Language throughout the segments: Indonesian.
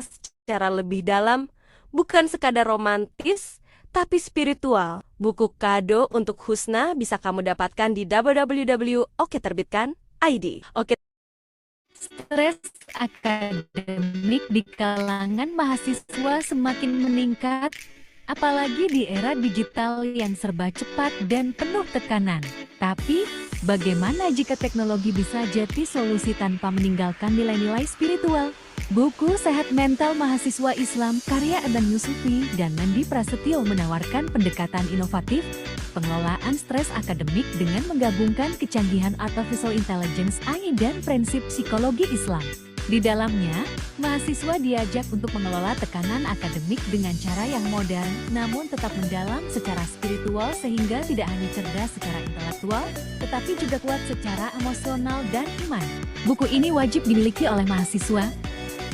secara lebih dalam, bukan sekadar romantis, tapi spiritual. Buku kado untuk Husna bisa kamu dapatkan di www.oketerbitkan.id. Oke. Stres akademik di kalangan mahasiswa semakin meningkat, apalagi di era digital yang serba cepat dan penuh tekanan. Tapi, bagaimana jika teknologi bisa jadi solusi tanpa meninggalkan nilai-nilai spiritual? Buku Sehat Mental Mahasiswa Islam karya Adnan Yusufi dan Nandi Prasetyo menawarkan pendekatan inovatif, pengelolaan stres akademik dengan menggabungkan kecanggihan artificial intelligence AI dan prinsip psikologi Islam. Di dalamnya, mahasiswa diajak untuk mengelola tekanan akademik dengan cara yang modern, namun tetap mendalam secara spiritual sehingga tidak hanya cerdas secara intelektual, tetapi juga kuat secara emosional dan iman. Buku ini wajib dimiliki oleh mahasiswa,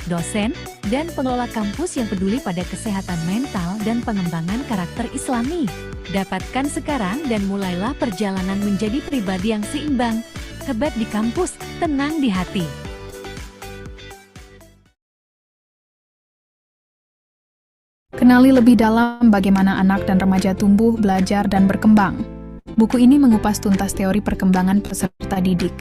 dosen, dan pengelola kampus yang peduli pada kesehatan mental dan pengembangan karakter Islami. Dapatkan sekarang dan mulailah perjalanan menjadi pribadi yang seimbang. Hebat di kampus, tenang di hati. Kenali lebih dalam bagaimana anak dan remaja tumbuh, belajar, dan berkembang. Buku ini mengupas tuntas teori perkembangan peserta didik,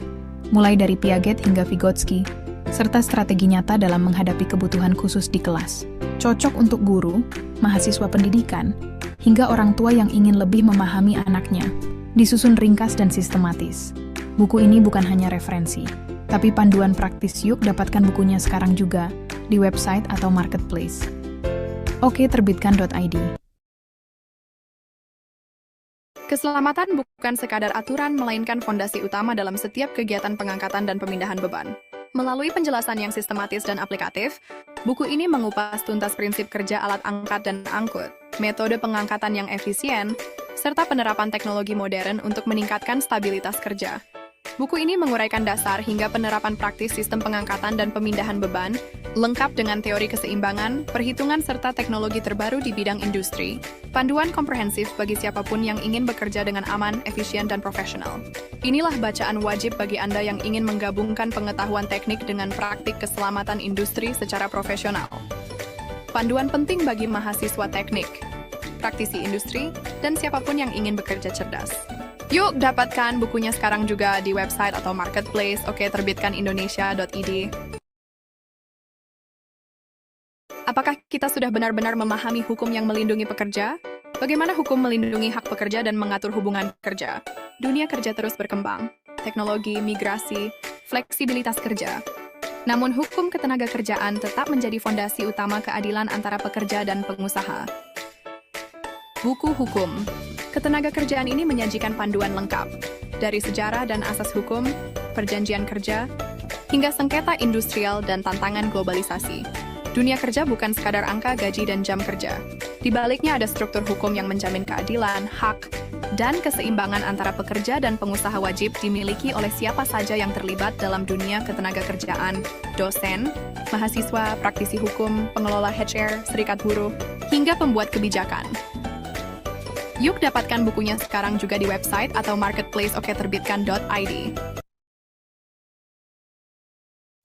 mulai dari Piaget hingga Vygotsky, serta strategi nyata dalam menghadapi kebutuhan khusus di kelas. Cocok untuk guru, mahasiswa pendidikan, hingga orang tua yang ingin lebih memahami anaknya. Disusun ringkas dan sistematis. Buku ini bukan hanya referensi, tapi panduan praktis. Yuk dapatkan bukunya sekarang juga di website atau marketplace. Oketerbitkan.id. Keselamatan bukan sekadar aturan, melainkan fondasi utama dalam setiap kegiatan pengangkatan dan pemindahan beban. Melalui penjelasan yang sistematis dan aplikatif, buku ini mengupas tuntas prinsip kerja alat angkat dan angkut, metode pengangkatan yang efisien, serta penerapan teknologi modern untuk meningkatkan stabilitas kerja. Buku ini menguraikan dasar hingga penerapan praktis sistem pengangkatan dan pemindahan beban, lengkap dengan teori keseimbangan, perhitungan serta teknologi terbaru di bidang industri. Panduan komprehensif bagi siapapun yang ingin bekerja dengan aman, efisien, dan profesional. Inilah bacaan wajib bagi Anda yang ingin menggabungkan pengetahuan teknik dengan praktik keselamatan industri secara profesional. Panduan penting bagi mahasiswa teknik, praktisi industri, dan siapapun yang ingin bekerja cerdas. Yuk dapatkan bukunya sekarang juga di website atau marketplace oketerbitkanindonesia.id. Apakah kita sudah benar-benar memahami hukum yang melindungi pekerja? Bagaimana hukum melindungi hak pekerja dan mengatur hubungan kerja? Dunia kerja terus berkembang, teknologi, migrasi, fleksibilitas kerja. Namun hukum ketenagakerjaan tetap menjadi fondasi utama keadilan antara pekerja dan pengusaha. Buku Hukum Ketenagakerjaan ini menyajikan panduan lengkap, dari sejarah dan asas hukum, perjanjian kerja, hingga sengketa industrial dan tantangan globalisasi. Dunia kerja bukan sekadar angka, gaji, dan jam kerja. Di baliknya ada struktur hukum yang menjamin keadilan, hak, dan keseimbangan antara pekerja dan pengusaha wajib dimiliki oleh siapa saja yang terlibat dalam dunia ketenagakerjaan, dosen, mahasiswa, praktisi hukum, pengelola HR, serikat buruh, hingga pembuat kebijakan. Yuk dapatkan bukunya sekarang juga di website atau marketplace oketerbitkan.id.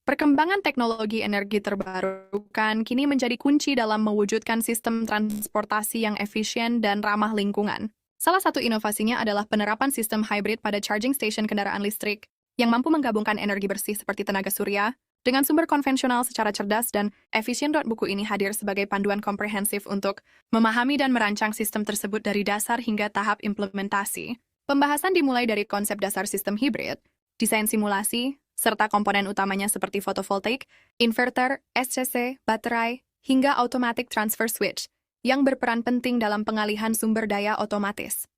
Perkembangan teknologi energi terbarukan kini menjadi kunci dalam mewujudkan sistem transportasi yang efisien dan ramah lingkungan. Salah satu inovasinya adalah penerapan sistem hybrid pada charging station kendaraan listrik yang mampu menggabungkan energi bersih seperti tenaga surya dengan sumber konvensional secara cerdas dan efisien. Buku ini hadir sebagai panduan komprehensif untuk memahami dan merancang sistem tersebut dari dasar hingga tahap implementasi. Pembahasan dimulai dari konsep dasar sistem hibrid, desain simulasi, serta komponen utamanya seperti fotovoltaik, inverter, SCC, baterai, hingga automatic transfer switch, yang berperan penting dalam pengalihan sumber daya otomatis.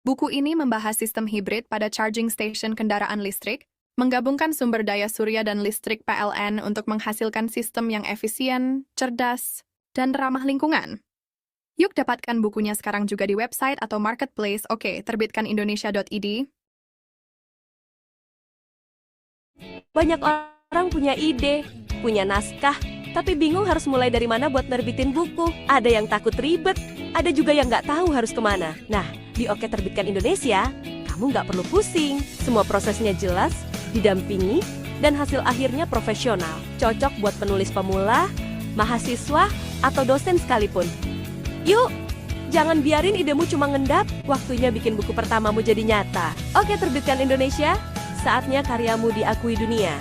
Buku ini membahas sistem hibrid pada charging station kendaraan listrik, menggabungkan sumber daya surya dan listrik PLN untuk menghasilkan sistem yang efisien, cerdas, dan ramah lingkungan. Yuk dapatkan bukunya sekarang juga di website atau marketplace oketerbitkanindonesia.id. Banyak orang punya ide, punya naskah, tapi bingung harus mulai dari mana buat nerbitin buku. Ada yang takut ribet, ada juga yang nggak tahu harus kemana. Nah, di Oke Terbitkan Indonesia, kamu nggak perlu pusing. Semua prosesnya jelas, didampingi, dan hasil akhirnya profesional. Cocok buat penulis pemula, mahasiswa, atau dosen sekalipun. Yuk, jangan biarin idemu cuma ngendap, waktunya bikin buku pertamamu jadi nyata. Oke, terbitkan Indonesia, saatnya karyamu diakui dunia.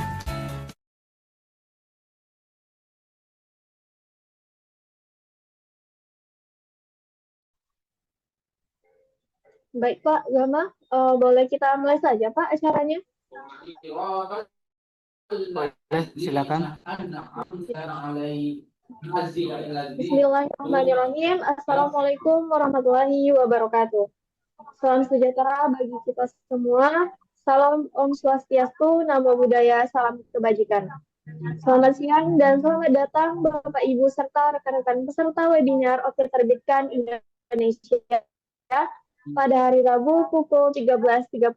Baik Pak Gama, boleh kita mulai saja Pak acaranya? Boleh, silakan. Bismillahirrahmanirrahim. Assalamualaikum warahmatullahi wabarakatuh. Salam sejahtera bagi kita semua. Salam Om Swastiastu, Namo Buddhaya, salam kebajikan. Selamat siang dan selamat datang Bapak Ibu serta rekan-rekan peserta webinar Oke Terbitkan Indonesia pada hari Rabu pukul 13.30.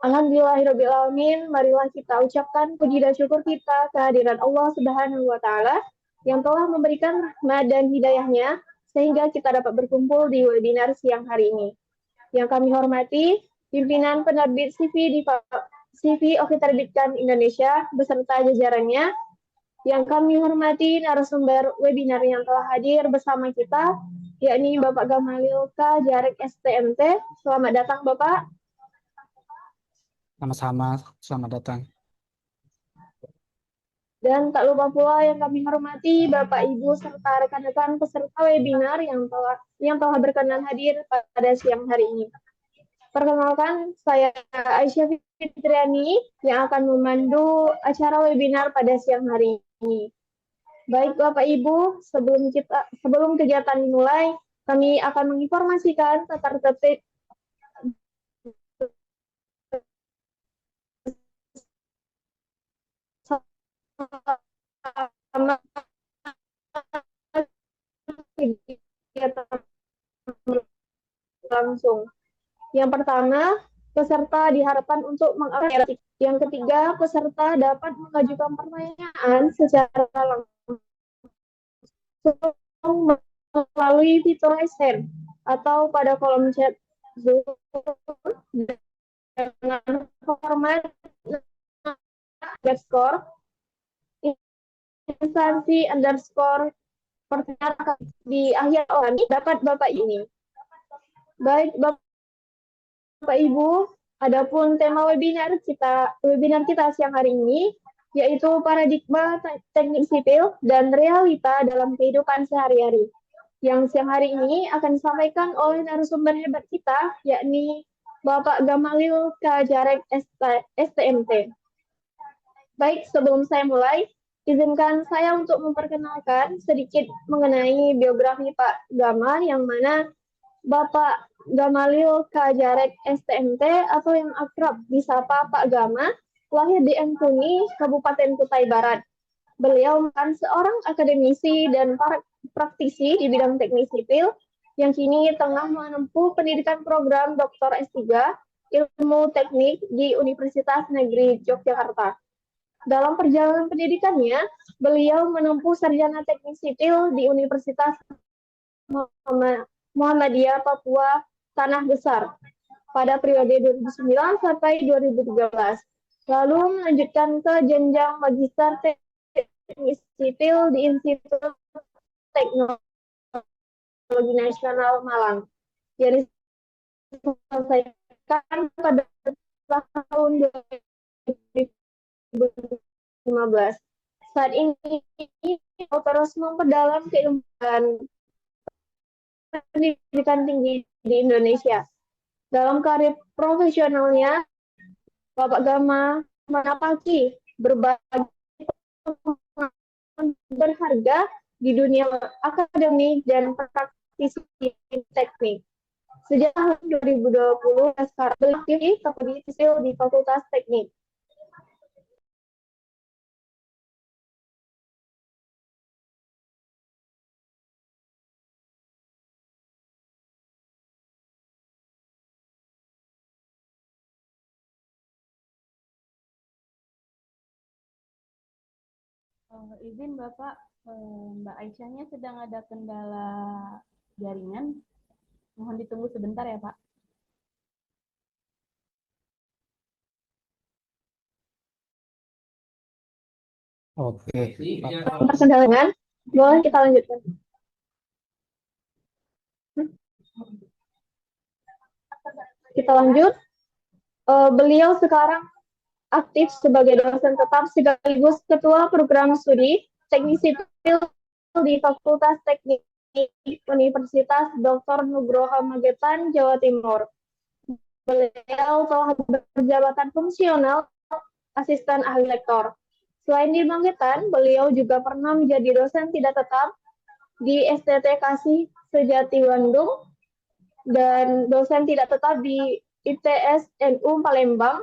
Alhamdulillahirrabbilalamin, marilah kita ucapkan puji dan syukur kita kehadiran Allah Subhanahu wa Ta'ala yang telah memberikan rahmat dan hidayahnya sehingga kita dapat berkumpul di webinar siang hari ini. Yang kami hormati, pimpinan penerbit CV Oke Terbitkan Indonesia beserta jajarannya. Yang kami hormati narasumber webinar yang telah hadir bersama kita, yakni Bapak Gamalil K. Jarek STMT. Selamat datang Bapak. Sama-sama, selamat datang. Dan tak lupa pula yang kami hormati Bapak Ibu serta rekan-rekan peserta webinar yang telah berkenan hadir pada siang hari ini. Perkenalkan, saya Aisyah Fitriani yang akan memandu acara webinar pada siang hari ini. Baik Bapak Ibu, sebelum kegiatan dimulai, kami akan menginformasikan tata tertib langsung. Yang pertama, peserta diharapkan untuk mengakses. Yang ketiga, peserta dapat mengajukan pertanyaan secara langsung melalui fitur raise hand atau pada kolom chat Zoom dengan format underscore instansi underscore pertanyaan di akhir orang dapat Bapak ini. Baik Bapak Ibu, adapun tema webinar kita siang hari ini yaitu paradigma teknik sipil dan realita dalam kehidupan sehari-hari. Yang siang hari ini akan disampaikan oleh narasumber hebat kita, yakni Bapak Gamalil K. Jarek STMT. Baik, sebelum saya mulai, izinkan saya untuk memperkenalkan sedikit mengenai biografi Pak Gama, yang mana Bapak Gamalil K. Jarek STMT atau yang akrab disapa Pak Gama, lahir di Ampuni, Kabupaten Kutai Barat. Beliau merupakan seorang akademisi dan praktisi di bidang teknik sipil yang kini tengah menempuh pendidikan program Dr. S3 Ilmu Teknik di Universitas Negeri Yogyakarta. Dalam perjalanan pendidikannya, beliau menempuh sarjana teknik sipil di Universitas Muhammadiyah Papua Tanah Besar pada periode 2009 sampai 2013. Lalu melanjutkan ke jenjang magister teknik sipil di Institut Teknologi Nasional Malang yang diselesaikan pada tahun 2015. Saat ini terus memperdalam keilmuan pendidikan tinggi di Indonesia. Dalam karir profesionalnya, Bapak Gama menapaki berbagai berharga di dunia akademik dan praktisi teknik. Sejak tahun 2020, sekarang beliau di Fakultas Teknik. Izin Bapak, Mbak Aisyahnya sedang ada kendala jaringan. Mohon ditunggu sebentar ya Pak. Oke, Bapak. Perkenalkan, boleh kita lanjutkan. Kita lanjut. Beliau sekarang aktif sebagai dosen tetap sekaligus ketua program studi teknik sipil di Fakultas Teknik Universitas Dr. Nugroho Magetan, Jawa Timur. Beliau telah berjabatan fungsional asisten ahli lektor. Selain di Magetan, beliau juga pernah menjadi dosen tidak tetap di STT Kasih Sejati Bandung dan dosen tidak tetap di ITS NU Palembang,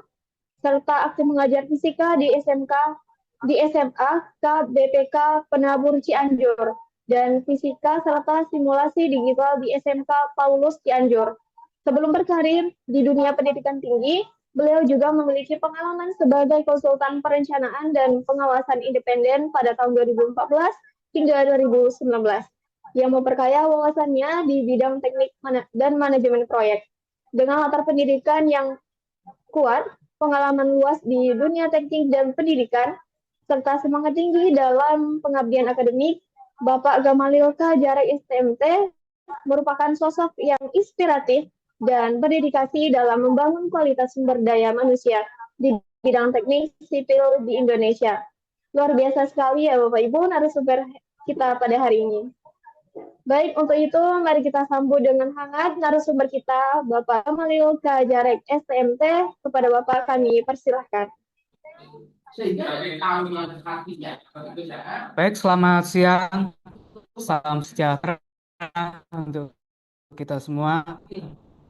serta aktif mengajar fisika di SMA KBPK Penabur Cianjur dan fisika serta simulasi digital di SMK Paulus Cianjur. Sebelum berkarir di dunia pendidikan tinggi, beliau juga memiliki pengalaman sebagai konsultan perencanaan dan pengawasan independen pada tahun 2014 hingga 2019 yang memperkaya wawasannya di bidang teknik dan manajemen proyek. Dengan latar pendidikan yang kuat, pengalaman luas di dunia teknik dan pendidikan, serta semangat tinggi dalam pengabdian akademik, Bapak Gamalil K. Jarek STMT merupakan sosok yang inspiratif dan berdedikasi dalam membangun kualitas sumber daya manusia di bidang teknik sipil di Indonesia. Luar biasa sekali ya Bapak Ibu narasumber kita pada hari ini. Baik, untuk itu mari kita sambut dengan hangat narasumber kita, Bapak Gamalil K. Jarek STMT. Kepada Bapak kami persilahkan. Baik, selamat siang. Salam sejahtera untuk kita semua.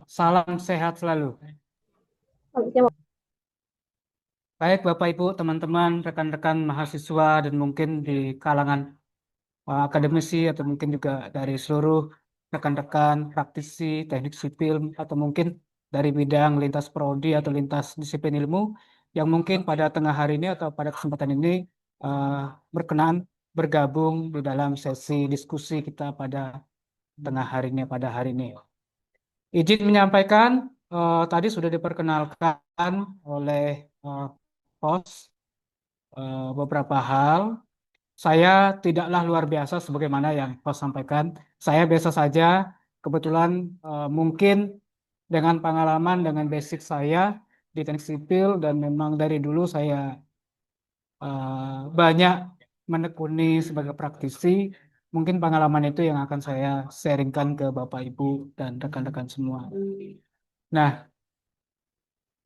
Salam sehat selalu. Baik, Bapak Ibu, teman-teman, rekan-rekan mahasiswa, dan mungkin di kalangan akademisi atau mungkin juga dari seluruh rekan-rekan praktisi teknik sipil atau mungkin dari bidang lintas prodi atau lintas disiplin ilmu yang mungkin pada tengah hari ini atau pada kesempatan ini berkenan bergabung di dalam sesi diskusi kita pada tengah hari ini pada hari ini. Izin menyampaikan tadi sudah diperkenalkan oleh host beberapa hal. Saya tidaklah luar biasa sebagaimana yang host sampaikan. Saya biasa saja, kebetulan mungkin dengan pengalaman, dengan basic saya di teknik sipil dan memang dari dulu saya banyak menekuni sebagai praktisi. Mungkin pengalaman itu yang akan saya sharingkan ke Bapak Ibu dan rekan-rekan semua. Nah,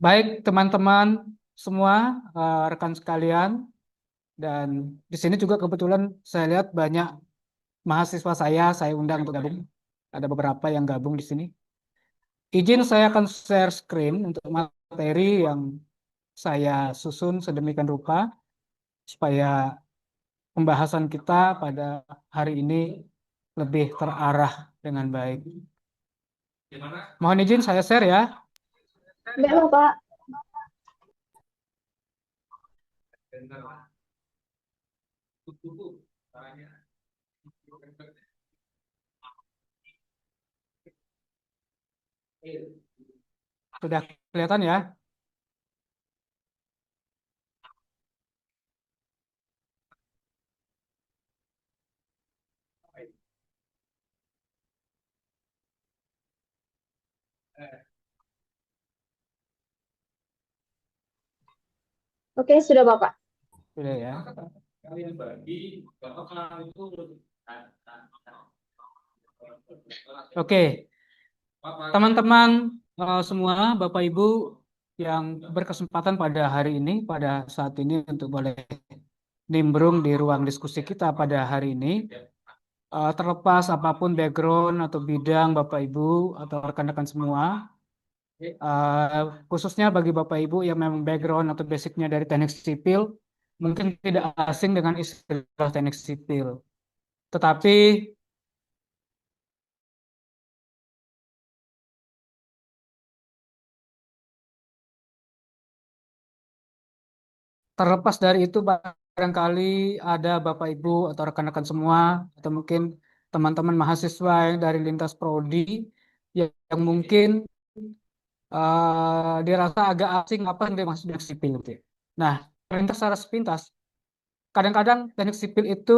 baik teman-teman semua, rekan sekalian, dan di sini juga kebetulan saya lihat banyak mahasiswa saya undang untuk gabung. Ada beberapa yang gabung di sini. Izin saya akan share screen untuk materi yang saya susun sedemikian rupa supaya pembahasan kita pada hari ini lebih terarah dengan baik. Mohon izin saya share ya. Baik, Bapak. Sudah kelihatan ya? Oke, sudah Bapak. Sudah ya. Oke, teman-teman semua, Bapak Ibu yang berkesempatan pada hari ini, pada saat ini untuk boleh nimbrung di ruang diskusi kita pada hari ini, terlepas apapun background atau bidang Bapak Ibu atau rekan-rekan semua, khususnya bagi Bapak Ibu yang memang background atau basicnya dari teknik sipil, mungkin tidak asing dengan istilah teknik sipil. Tetapi terlepas dari itu barangkali ada Bapak Ibu atau rekan-rekan semua atau mungkin teman-teman mahasiswa yang dari lintas prodi yang mungkin dirasa agak asing apa yang dimaksud dengan sipil gitu ya. Nah, secara sepintas kadang-kadang teknik sipil itu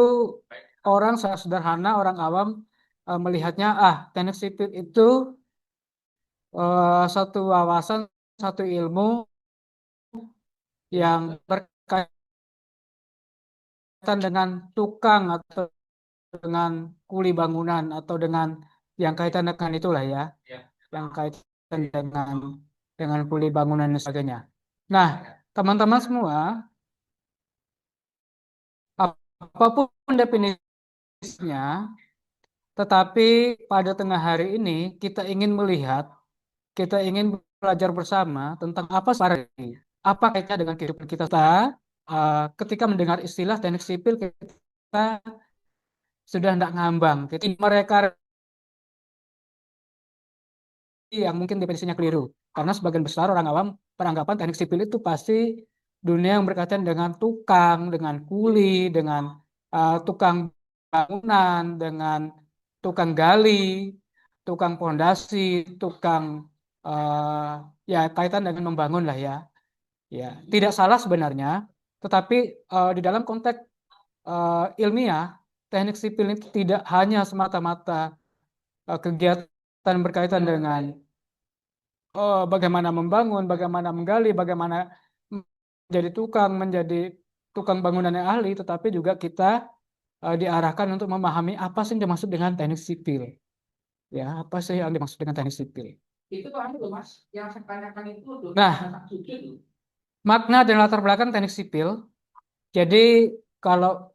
orang sangat sederhana, orang awam melihatnya, teknik sipil itu satu wawasan, satu ilmu yang berkaitan dengan tukang atau dengan kuli bangunan atau dengan yang kaitan dengan itulah ya, yang kaitan dengan kuli bangunan dan sebagainya. Nah, teman-teman semua, apapun definisinya, tetapi pada tengah hari ini kita ingin belajar bersama tentang apa sebenarnya, apa kaitannya dengan kehidupan kita. Ketika mendengar istilah teknik sipil, kita sudah tidak ngambang. Jadi mereka yang mungkin definisinya keliru. Karena sebagian besar orang awam beranggapan teknik sipil itu pasti dunia yang berkaitan dengan tukang, dengan kuli, dengan tukang bangunan, dengan tukang gali, tukang pondasi, tukang ya kaitan dengan membangun lah ya. Ya, tidak salah sebenarnya, tetapi di dalam konteks ilmiah, teknik sipil itu tidak hanya semata-mata kegiatan berkaitan dengan bagaimana membangun, bagaimana menggali, bagaimana menjadi tukang bangunan yang ahli, tetapi juga kita diarahkan untuk memahami apa sih yang dimaksud dengan teknik sipil. Ya, apa sih yang dimaksud dengan teknik sipil? Itu kan itu Mas, yang saya tanyakan itu Nah, makna dan latar belakang teknik sipil. Jadi kalau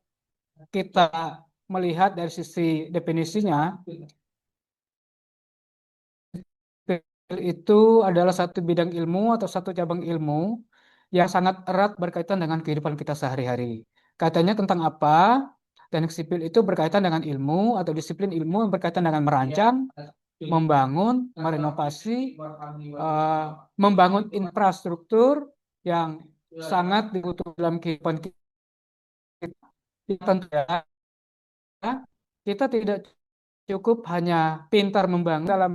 kita melihat dari sisi definisinya, itu adalah satu bidang ilmu atau satu cabang ilmu yang sangat erat berkaitan dengan kehidupan kita sehari-hari. Katanya tentang apa? Teknik sipil itu berkaitan dengan ilmu atau disiplin ilmu yang berkaitan dengan merancang, membangun, merenovasi, membangun infrastruktur yang sangat dibutuhkan dalam kehidupan kita. Tentu ya, kita tidak cukup hanya pintar membangun dalam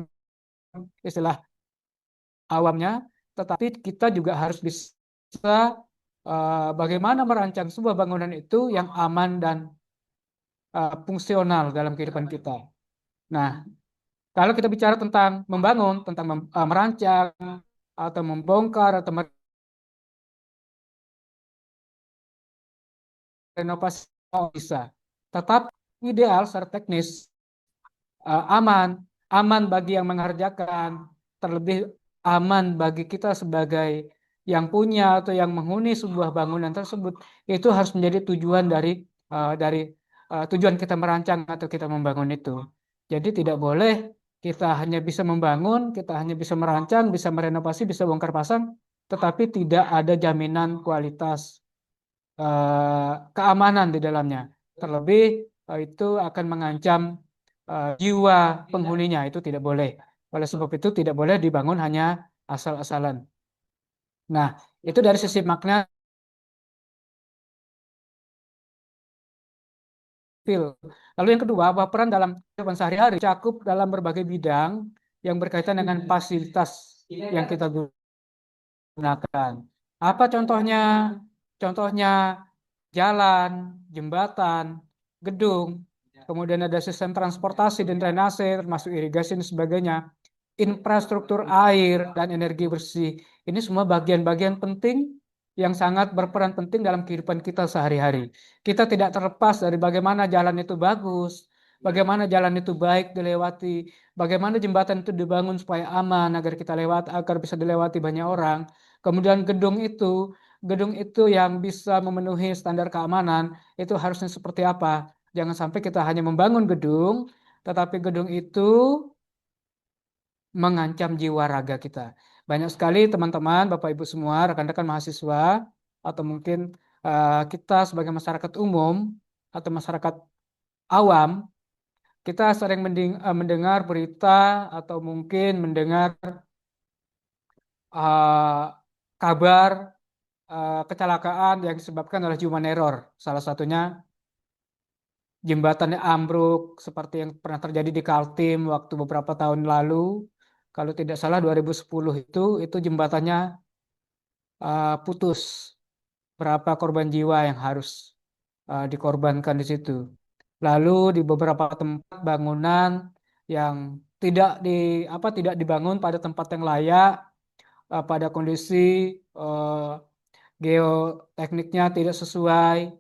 istilah awamnya, tetapi kita juga harus bisa bagaimana merancang sebuah bangunan itu yang aman dan fungsional dalam kehidupan kita. Nah, kalau kita bicara tentang membangun, tentang merancang, atau membongkar, atau merenovasi, bisa. Tetap ideal secara teknis, aman, aman bagi yang mengerjakan, terlebih aman bagi kita sebagai yang punya atau yang menghuni sebuah bangunan tersebut. Itu harus menjadi tujuan dari tujuan kita merancang atau kita membangun itu. Jadi tidak boleh kita hanya bisa membangun, kita hanya bisa merancang, bisa merenovasi, bisa bongkar pasang, tetapi tidak ada jaminan kualitas keamanan di dalamnya. Terlebih itu akan mengancam jiwa penghuninya, itu tidak boleh. Oleh sebab itu tidak boleh dibangun hanya asal-asalan. Nah, itu dari sisi makna sipil. Lalu yang kedua, bahwa peran dalam kehidupan sehari-hari cakup dalam berbagai bidang yang berkaitan dengan fasilitas yang kita gunakan. Apa contohnya? Contohnya jalan, jembatan, gedung, kemudian ada sistem transportasi dan drainase, termasuk irigasi dan sebagainya, infrastruktur air dan energi bersih. Ini semua bagian-bagian penting yang sangat berperan penting dalam kehidupan kita sehari-hari. Kita tidak terlepas dari bagaimana jalan itu bagus, bagaimana jalan itu baik dilewati, bagaimana jembatan itu dibangun supaya aman agar kita lewat, agar bisa dilewati banyak orang. Kemudian gedung itu yang bisa memenuhi standar keamanan itu harusnya seperti apa? Jangan sampai kita hanya membangun gedung, tetapi gedung itu mengancam jiwa raga kita. Banyak sekali teman-teman, Bapak Ibu semua, rekan-rekan mahasiswa, atau mungkin kita sebagai masyarakat umum atau masyarakat awam, kita sering mendengar berita atau mungkin mendengar kabar kecelakaan yang disebabkan oleh human error. Salah satunya jembatannya ambruk seperti yang pernah terjadi di Kaltim waktu beberapa tahun lalu. Kalau tidak salah 2010 itu jembatannya putus. Berapa korban jiwa yang harus dikorbankan di situ. Lalu di beberapa tempat bangunan yang tidak dibangun pada tempat yang layak, pada kondisi eh, geotekniknya tidak sesuai,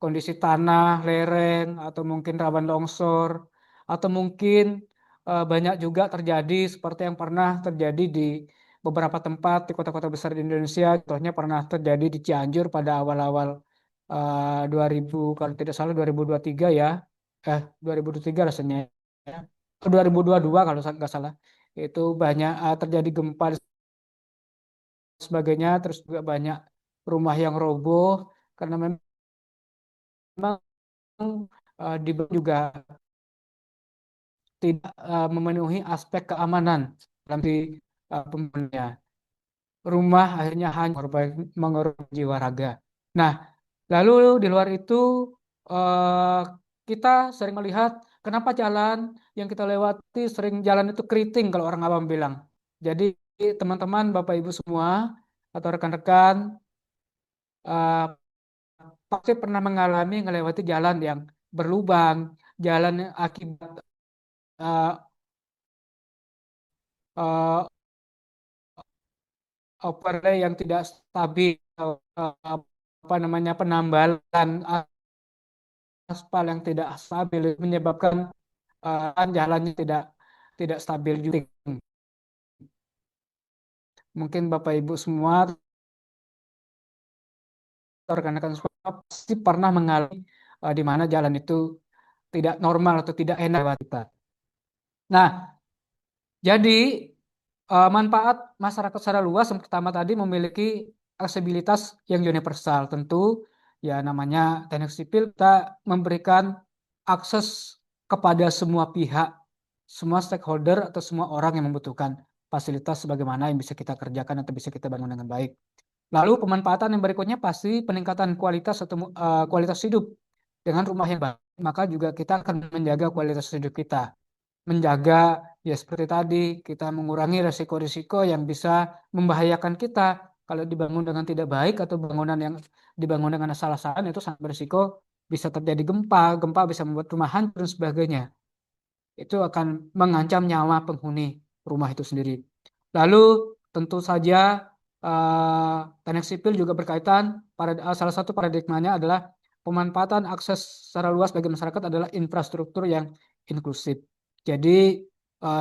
kondisi tanah, lereng, atau mungkin rawan longsor, atau mungkin banyak juga terjadi seperti yang pernah terjadi di beberapa tempat di kota-kota besar di Indonesia. Contohnya pernah terjadi di Cianjur pada awal-awal 2000, kalau tidak salah 2023 ya, 2023 rasanya ya, 2022 kalau nggak salah. Itu banyak terjadi gempa dan sebagainya, terus juga banyak rumah yang roboh karena memang di juga tidak memenuhi aspek keamanan dalam pembangunannya. Rumah akhirnya hancur, mengorbankan jiwa raga. Nah, lalu di luar itu eh, kita sering melihat kenapa jalan yang kita lewati sering jalan itu keriting kalau orang awam bilang. Jadi teman-teman, Bapak Ibu semua atau rekan-rekan eh, pasti pernah mengalami melewati jalan yang berlubang, jalan yang akibat eh, eh, overlay yang tidak stabil, apa namanya penambalan aspal yang tidak stabil menyebabkan jalannya tidak stabil juga. Mungkin Bapak Ibu semua atau rekan-rekan semua pasti pernah mengalami di mana jalan itu tidak normal atau tidak enak buat kita. Nah, jadi manfaat masyarakat secara luas yang pertama tadi memiliki aksesibilitas yang universal. Tentu ya namanya teknik sipil kita memberikan akses kepada semua pihak, semua stakeholder atau semua orang yang membutuhkan fasilitas sebagaimana yang bisa kita kerjakan atau bisa kita bangun dengan baik. Lalu pemanfaatan yang berikutnya pasti peningkatan kualitas atau kualitas hidup. Dengan rumah yang baik, maka juga kita akan menjaga kualitas hidup kita, menjaga ya seperti tadi kita mengurangi resiko-risiko yang bisa membahayakan kita kalau dibangun dengan tidak baik atau bangunan yang dibangun dengan salah-salah itu sangat berisiko bisa terjadi gempa, gempa bisa membuat rumah hancur dan sebagainya. Itu akan mengancam nyawa penghuni rumah itu sendiri. Lalu tentu saja teknik sipil juga berkaitan pada salah satu paradigmanya adalah pemanfaatan akses secara luas bagi masyarakat adalah infrastruktur yang inklusif. Jadi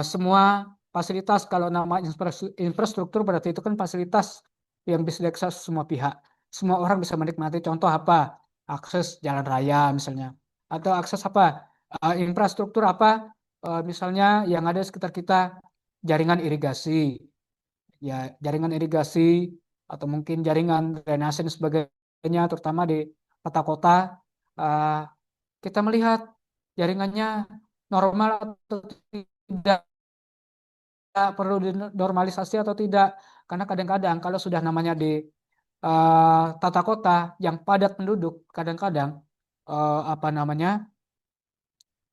semua fasilitas kalau nama infrastruktur berarti itu kan fasilitas yang bisa diakses semua pihak. Semua orang bisa menikmati. Contoh apa? Akses jalan raya misalnya. Atau akses apa? Infrastruktur apa? Misalnya yang ada di sekitar kita, jaringan irigasi. Ya, jaringan irigasi atau mungkin jaringan drainase dan sebagainya, terutama di kota-kota. eh, Kita melihat jaringannya normal atau tidak, perlu dinormalisasi atau tidak, karena kadang-kadang kalau sudah namanya di tata kota yang padat penduduk, kadang-kadang apa namanya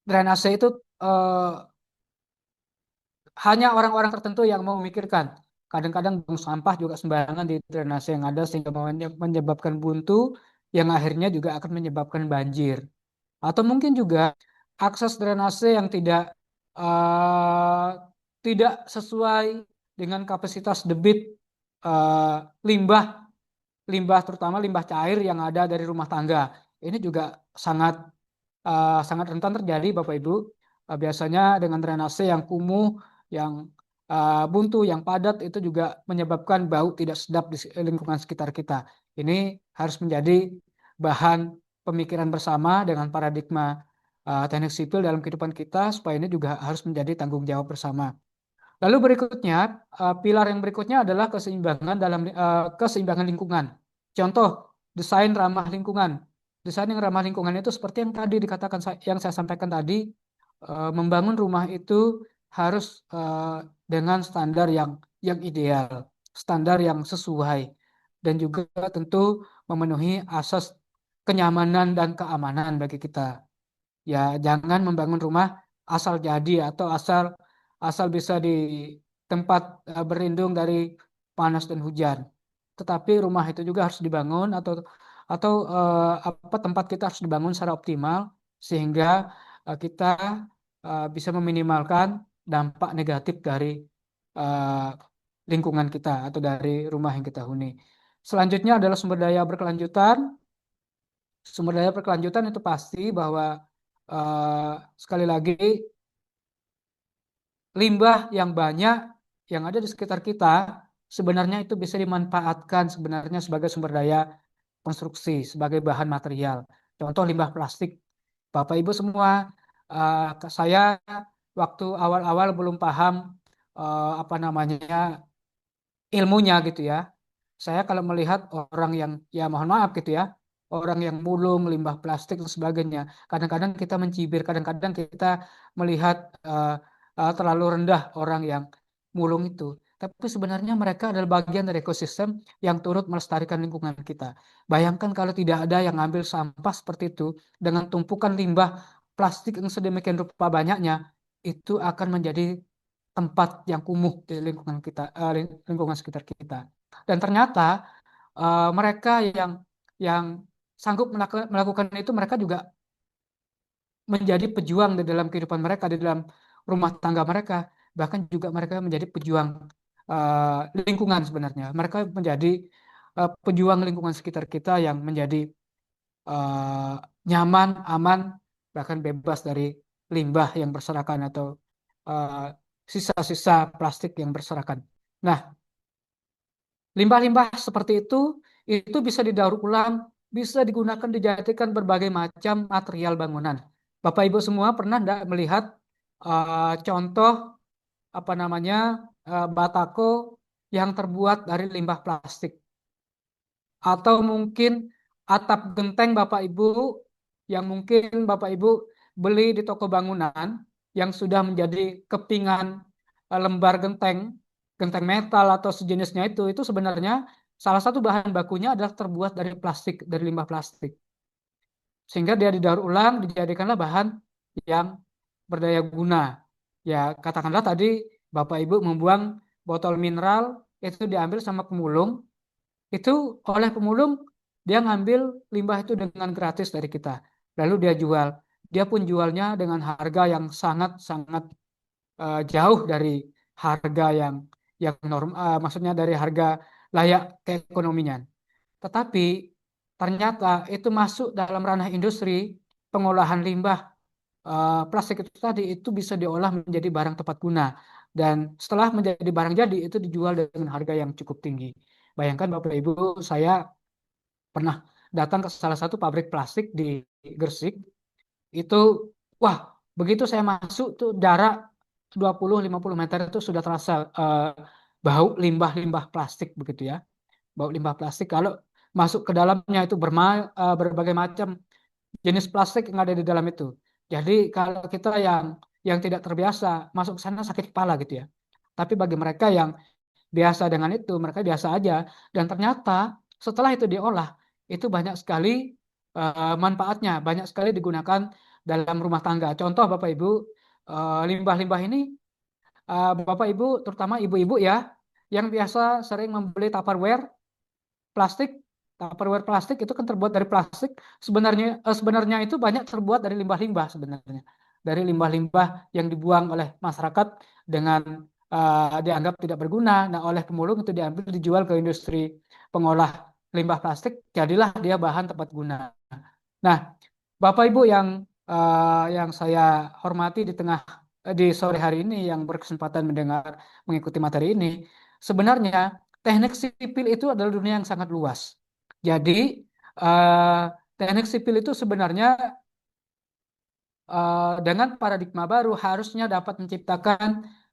drainase itu eh, hanya orang-orang tertentu yang mau memikirkan. Kadang-kadang buang sampah juga sembarangan di drainase yang ada sehingga menyebabkan buntu yang akhirnya juga akan menyebabkan banjir. Atau mungkin juga akses drainase yang eh, tidak sesuai dengan kapasitas debit eh, limbah limbah terutama limbah cair yang ada dari rumah tangga. Ini juga sangat sangat rentan terjadi Bapak Ibu. Biasanya dengan drainase yang kumuh, yang buntu, yang padat itu juga menyebabkan bau tidak sedap di lingkungan sekitar kita. Ini harus menjadi bahan pemikiran bersama dengan paradigma teknik sipil dalam kehidupan kita supaya ini juga harus menjadi tanggung jawab bersama. Lalu berikutnya, pilar yang berikutnya adalah keseimbangan lingkungan. Contoh, desain ramah lingkungan. Desain yang ramah lingkungan itu seperti yang tadi dikatakan, yang saya sampaikan tadi, membangun rumah itu harus dengan standar yang ideal, standar yang sesuai, dan juga tentu memenuhi asas kenyamanan dan keamanan bagi kita. Ya, jangan membangun rumah asal jadi atau asal asal bisa di tempat berlindung dari panas dan hujan. Tetapi rumah itu juga harus dibangun atau atau tempat kita harus dibangun secara optimal sehingga kita bisa meminimalkan dampak negatif dari uh, lingkungan kita atau dari rumah yang kita huni. Selanjutnya adalah sumber daya berkelanjutan. Sumber daya berkelanjutan itu pasti bahwa sekali lagi limbah yang banyak yang ada di sekitar kita sebenarnya itu bisa dimanfaatkan sebenarnya sebagai sumber daya konstruksi, sebagai bahan material. Contoh limbah plastik. Bapak Ibu semua, saya waktu awal-awal belum paham apa namanya ilmunya gitu ya. Saya kalau melihat orang yang ya mohon maaf gitu ya, orang yang mulung limbah plastik dan sebagainya, kadang-kadang kita mencibir, kadang-kadang kita melihat terlalu rendah orang yang mulung itu. Tapi sebenarnya mereka adalah bagian dari ekosistem yang turut melestarikan lingkungan kita. Bayangkan kalau tidak ada yang ngambil sampah seperti itu dengan tumpukan limbah plastik yang sedemikian rupa banyaknya, itu akan menjadi tempat yang kumuh di lingkungan kita, lingkungan sekitar kita. Dan ternyata mereka yang sanggup melakukan itu, mereka juga menjadi pejuang di dalam kehidupan mereka, di dalam rumah tangga mereka, bahkan juga mereka menjadi pejuang lingkungan sebenarnya. Mereka menjadi pejuang lingkungan sekitar kita yang menjadi uh, nyaman, aman, bahkan bebas dari limbah yang berserakan atau uh, sisa-sisa plastik yang berserakan. Nah, limbah-limbah seperti itu bisa didaur ulang, bisa digunakan dijadikan berbagai macam material bangunan. Bapak Ibu semua pernah enggak melihat contoh apa namanya batako yang terbuat dari limbah plastik? Atau mungkin atap genteng Bapak Ibu yang mungkin Bapak Ibu beli di toko bangunan yang sudah menjadi kepingan lembar genteng, genteng metal atau sejenisnya itu sebenarnya salah satu bahan bakunya adalah terbuat dari plastik, dari limbah plastik. Sehingga dia didaur ulang, dijadikanlah bahan yang berdaya guna. Ya, katakanlah tadi Bapak Ibu membuang botol mineral, itu diambil sama pemulung, itu oleh pemulung dia ngambil limbah itu dengan gratis dari kita. Lalu dia jual. Dia pun jualnya dengan harga yang sangat-sangat jauh dari harga yang norm, maksudnya dari harga layak keekonomian. Tetapi ternyata itu masuk dalam ranah industri pengolahan limbah plastik itu tadi itu bisa diolah menjadi barang tepat guna dan setelah menjadi barang jadi itu dijual dengan harga yang cukup tinggi. Bayangkan Bapak Ibu, saya pernah datang ke salah satu pabrik plastik di Gresik. Itu wah, begitu saya masuk tuh jarak 20-50 meter itu sudah terasa bau limbah-limbah plastik begitu ya. Bau limbah plastik kalau masuk ke dalamnya itu berbagai macam jenis plastik yang ada di dalam itu. Jadi kalau kita yang tidak terbiasa masuk ke sana sakit kepala gitu ya. Tapi bagi mereka yang biasa dengan itu, mereka biasa aja. Dan ternyata setelah itu diolah, itu banyak sekali manfaatnya, banyak sekali digunakan dalam rumah tangga. Contoh Bapak Ibu, limbah-limbah ini, Bapak Ibu, terutama ibu-ibu ya, yang biasa sering membeli Tupperware plastik, Tupperware plastik itu kan terbuat dari plastik. Sebenarnya itu banyak terbuat dari limbah-limbah sebenarnya, dari limbah-limbah yang dibuang oleh masyarakat dengan dianggap tidak berguna. Nah, oleh pemulung itu diambil dijual ke industri pengolah limbah plastik, jadilah dia bahan tepat guna. Nah, Bapak Ibu yang saya hormati di sore hari ini yang berkesempatan mengikuti materi ini, sebenarnya teknik sipil itu adalah dunia yang sangat luas. Jadi teknik sipil itu sebenarnya dengan paradigma baru harusnya dapat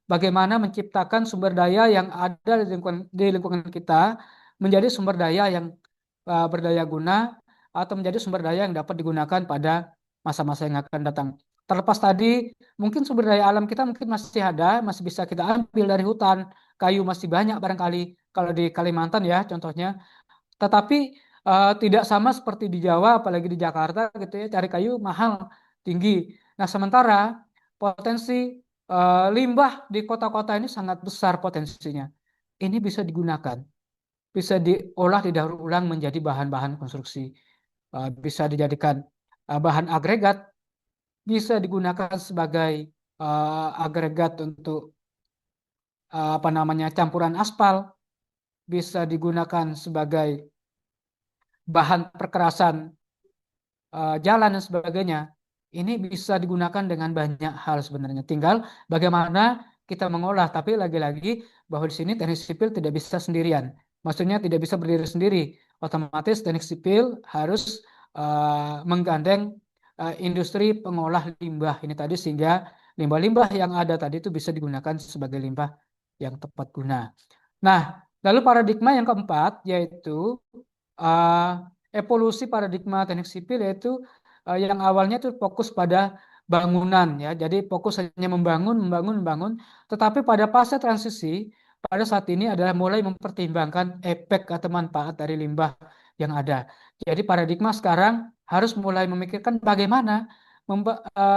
bagaimana menciptakan sumber daya yang ada di lingkungan kita menjadi sumber daya yang berdaya guna atau menjadi sumber daya yang dapat digunakan pada masa-masa yang akan datang. Terlepas tadi, mungkin sumber daya alam kita mungkin masih ada, masih bisa kita ambil dari hutan, kayu masih banyak barangkali kalau di Kalimantan ya contohnya. Tetapi tidak sama seperti di Jawa, apalagi di Jakarta gitu ya, cari kayu mahal, tinggi. Nah, sementara potensi limbah di kota-kota ini sangat besar potensinya. Ini bisa digunakan, bisa diolah, didaur ulang menjadi bahan-bahan konstruksi. bisa dijadikan bahan agregat, bisa digunakan sebagai agregat untuk apa namanya campuran aspal, bisa digunakan sebagai bahan perkerasan jalan dan sebagainya. Ini bisa digunakan dengan banyak hal sebenarnya. Tinggal bagaimana kita mengolah. Tapi lagi-lagi bahwa di sini teknik sipil tidak bisa sendirian. Maksudnya tidak bisa berdiri sendiri. Otomatis teknik sipil harus menggandeng industri pengolah limbah ini tadi, sehingga limbah-limbah yang ada tadi itu bisa digunakan sebagai limbah yang tepat guna. Nah, lalu paradigma yang keempat yaitu uh, evolusi paradigma teknik sipil, yaitu yang awalnya itu fokus pada bangunan ya. Jadi fokus hanya membangun, membangun, membangun. Tetapi pada fase transisi pada saat ini adalah mulai mempertimbangkan efek atau manfaat dari limbah yang ada. Jadi paradigma sekarang harus mulai memikirkan bagaimana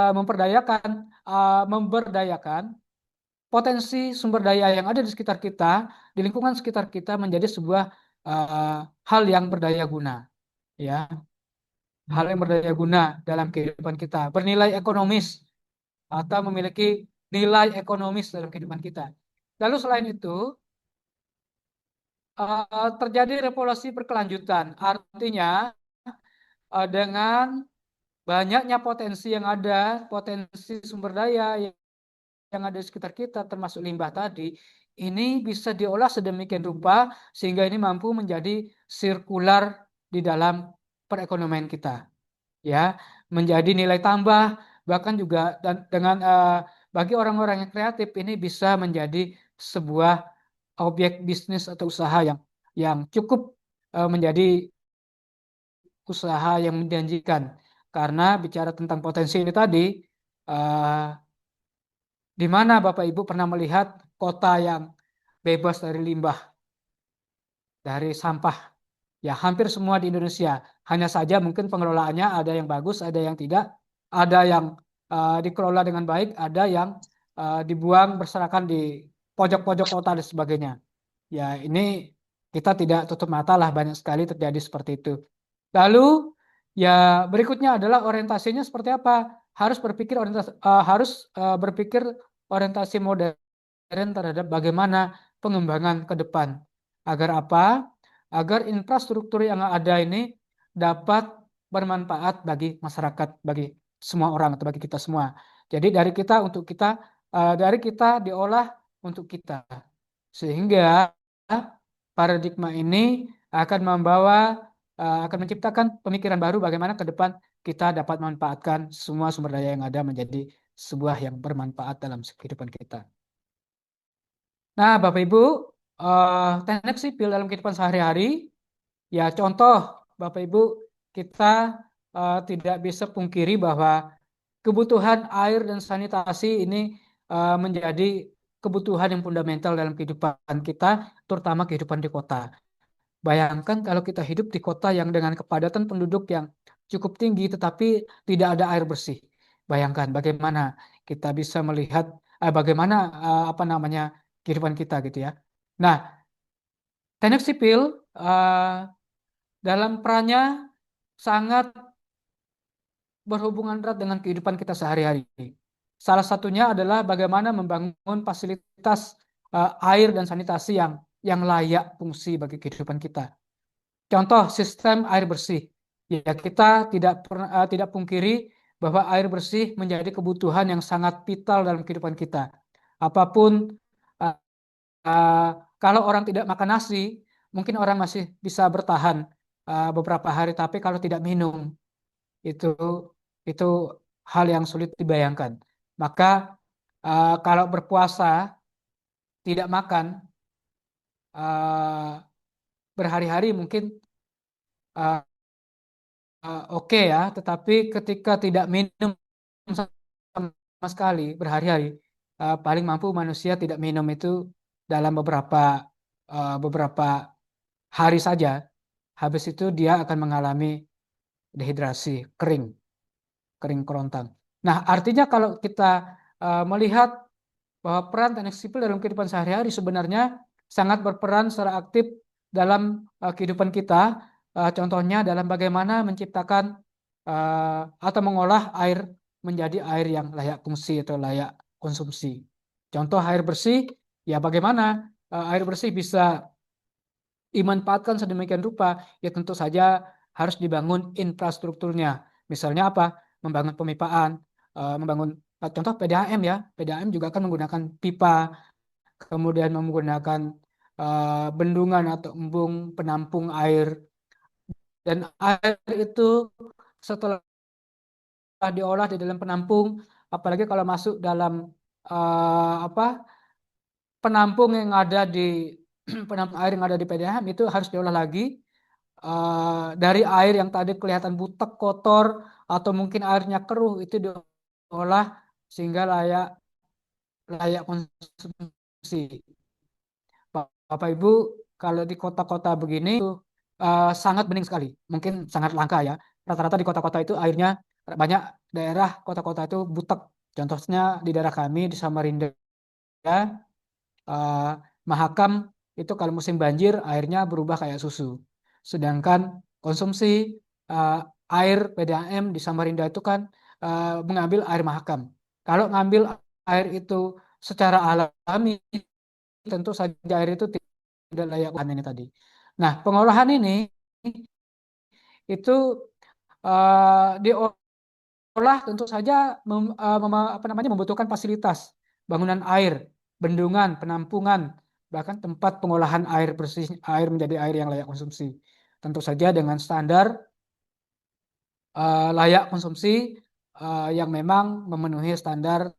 memberdayakan potensi sumber daya yang ada di sekitar kita, di lingkungan sekitar kita menjadi sebuah hal yang berdaya guna, ya, hal yang berdaya guna dalam kehidupan kita, bernilai ekonomis atau memiliki nilai ekonomis dalam kehidupan kita. Lalu selain itu terjadi revolusi berkelanjutan, artinya dengan banyaknya potensi yang ada, potensi sumber daya yang ada di sekitar kita, termasuk limbah tadi, ini bisa diolah sedemikian rupa sehingga ini mampu menjadi sirkular di dalam perekonomian kita, ya, menjadi nilai tambah, bahkan juga dengan bagi orang-orang yang kreatif ini bisa menjadi sebuah objek bisnis atau usaha yang cukup menjadi usaha yang menjanjikan, karena bicara tentang potensi ini tadi. eh, Di mana Bapak Ibu pernah melihat kota yang bebas dari limbah, dari sampah? Ya, hampir semua di Indonesia. Hanya saja mungkin pengelolaannya ada yang bagus, ada yang tidak, ada yang dikelola dengan baik, ada yang dibuang berserakan di pojok-pojok kota dan sebagainya. Ya, ini kita tidak tutup mata lah, banyak sekali terjadi seperti itu. Lalu ya berikutnya adalah orientasinya seperti apa? Harus berpikir orientasi modern terhadap bagaimana pengembangan ke depan. Agar apa? Agar infrastruktur yang ada ini dapat bermanfaat bagi masyarakat, bagi semua orang atau bagi kita semua. Jadi dari kita untuk kita, dari kita diolah untuk kita. Sehingga paradigma ini akan menciptakan pemikiran baru bagaimana ke depan kita dapat memanfaatkan semua sumber daya yang ada menjadi sebuah yang bermanfaat dalam kehidupan kita. Nah, Bapak Ibu, teknik sipil dalam kehidupan sehari-hari, ya contoh Bapak Ibu, kita tidak bisa pungkiri bahwa kebutuhan air dan sanitasi ini menjadi kebutuhan yang fundamental dalam kehidupan kita, terutama kehidupan di kota. Bayangkan kalau kita hidup di kota yang dengan kepadatan penduduk yang cukup tinggi tetapi tidak ada air bersih. Bayangkan bagaimana kita bisa melihat bagaimana apa namanya kehidupan kita gitu ya. Nah, teknik sipil dalam perannya sangat berhubungan erat dengan kehidupan kita sehari-hari. Salah satunya adalah bagaimana membangun fasilitas air dan sanitasi yang layak fungsi bagi kehidupan kita. Contoh sistem air bersih. Ya, kita tidak pungkiri bahwa air bersih menjadi kebutuhan yang sangat vital dalam kehidupan kita. Apapun uh, uh, kalau orang tidak makan nasi, mungkin orang masih bisa bertahan beberapa hari, tapi kalau tidak minum, itu itu hal yang sulit dibayangkan. Maka kalau berpuasa tidak makan berhari-hari mungkin uh, oke ya, tetapi ketika tidak minum sama sekali berhari-hari, paling mampu manusia tidak minum itu dalam beberapa hari saja. Habis itu dia akan mengalami dehidrasi, kering kerontang. Nah, artinya kalau kita melihat bahwa peran teknik sipil dalam kehidupan sehari-hari sebenarnya sangat berperan secara aktif dalam kehidupan kita, contohnya dalam bagaimana menciptakan atau mengolah air menjadi air yang layak fungsi atau layak konsumsi. Contoh air bersih, ya bagaimana air bersih bisa dimanfaatkan sedemikian rupa, ya tentu saja harus dibangun infrastrukturnya. Misalnya apa? Membangun pemipaan, membangun contoh PDAM ya. PDAM juga akan menggunakan pipa, kemudian menggunakan bendungan atau embung penampung air. Dan air itu setelah diolah di dalam penampung, apalagi kalau masuk dalam apa penampung yang ada di penampung air yang ada di PDAM itu harus diolah lagi dari air yang tadi kelihatan butek, kotor, atau mungkin airnya keruh itu diolah sehingga layak layak konsumsi. Bapak Ibu, kalau di kota-kota begini sangat bening sekali, mungkin sangat langka ya. Rata-rata di kota-kota itu airnya banyak daerah kota-kota itu butek. Contohnya di daerah kami di Samarinda, eh, Mahakam itu kalau musim banjir airnya berubah kayak susu. Sedangkan konsumsi eh, air PDAM di Samarinda itu kan mengambil air Mahakam. Kalau ngambil air itu secara alami, tentu saja air itu tidak layak panen ini tadi. Nah, pengolahan ini itu diolah tentu saja membutuhkan fasilitas, bangunan air, bendungan, penampungan, bahkan tempat pengolahan air bersih, air menjadi air yang layak konsumsi. Tentu saja dengan standar layak konsumsi yang memang memenuhi standar,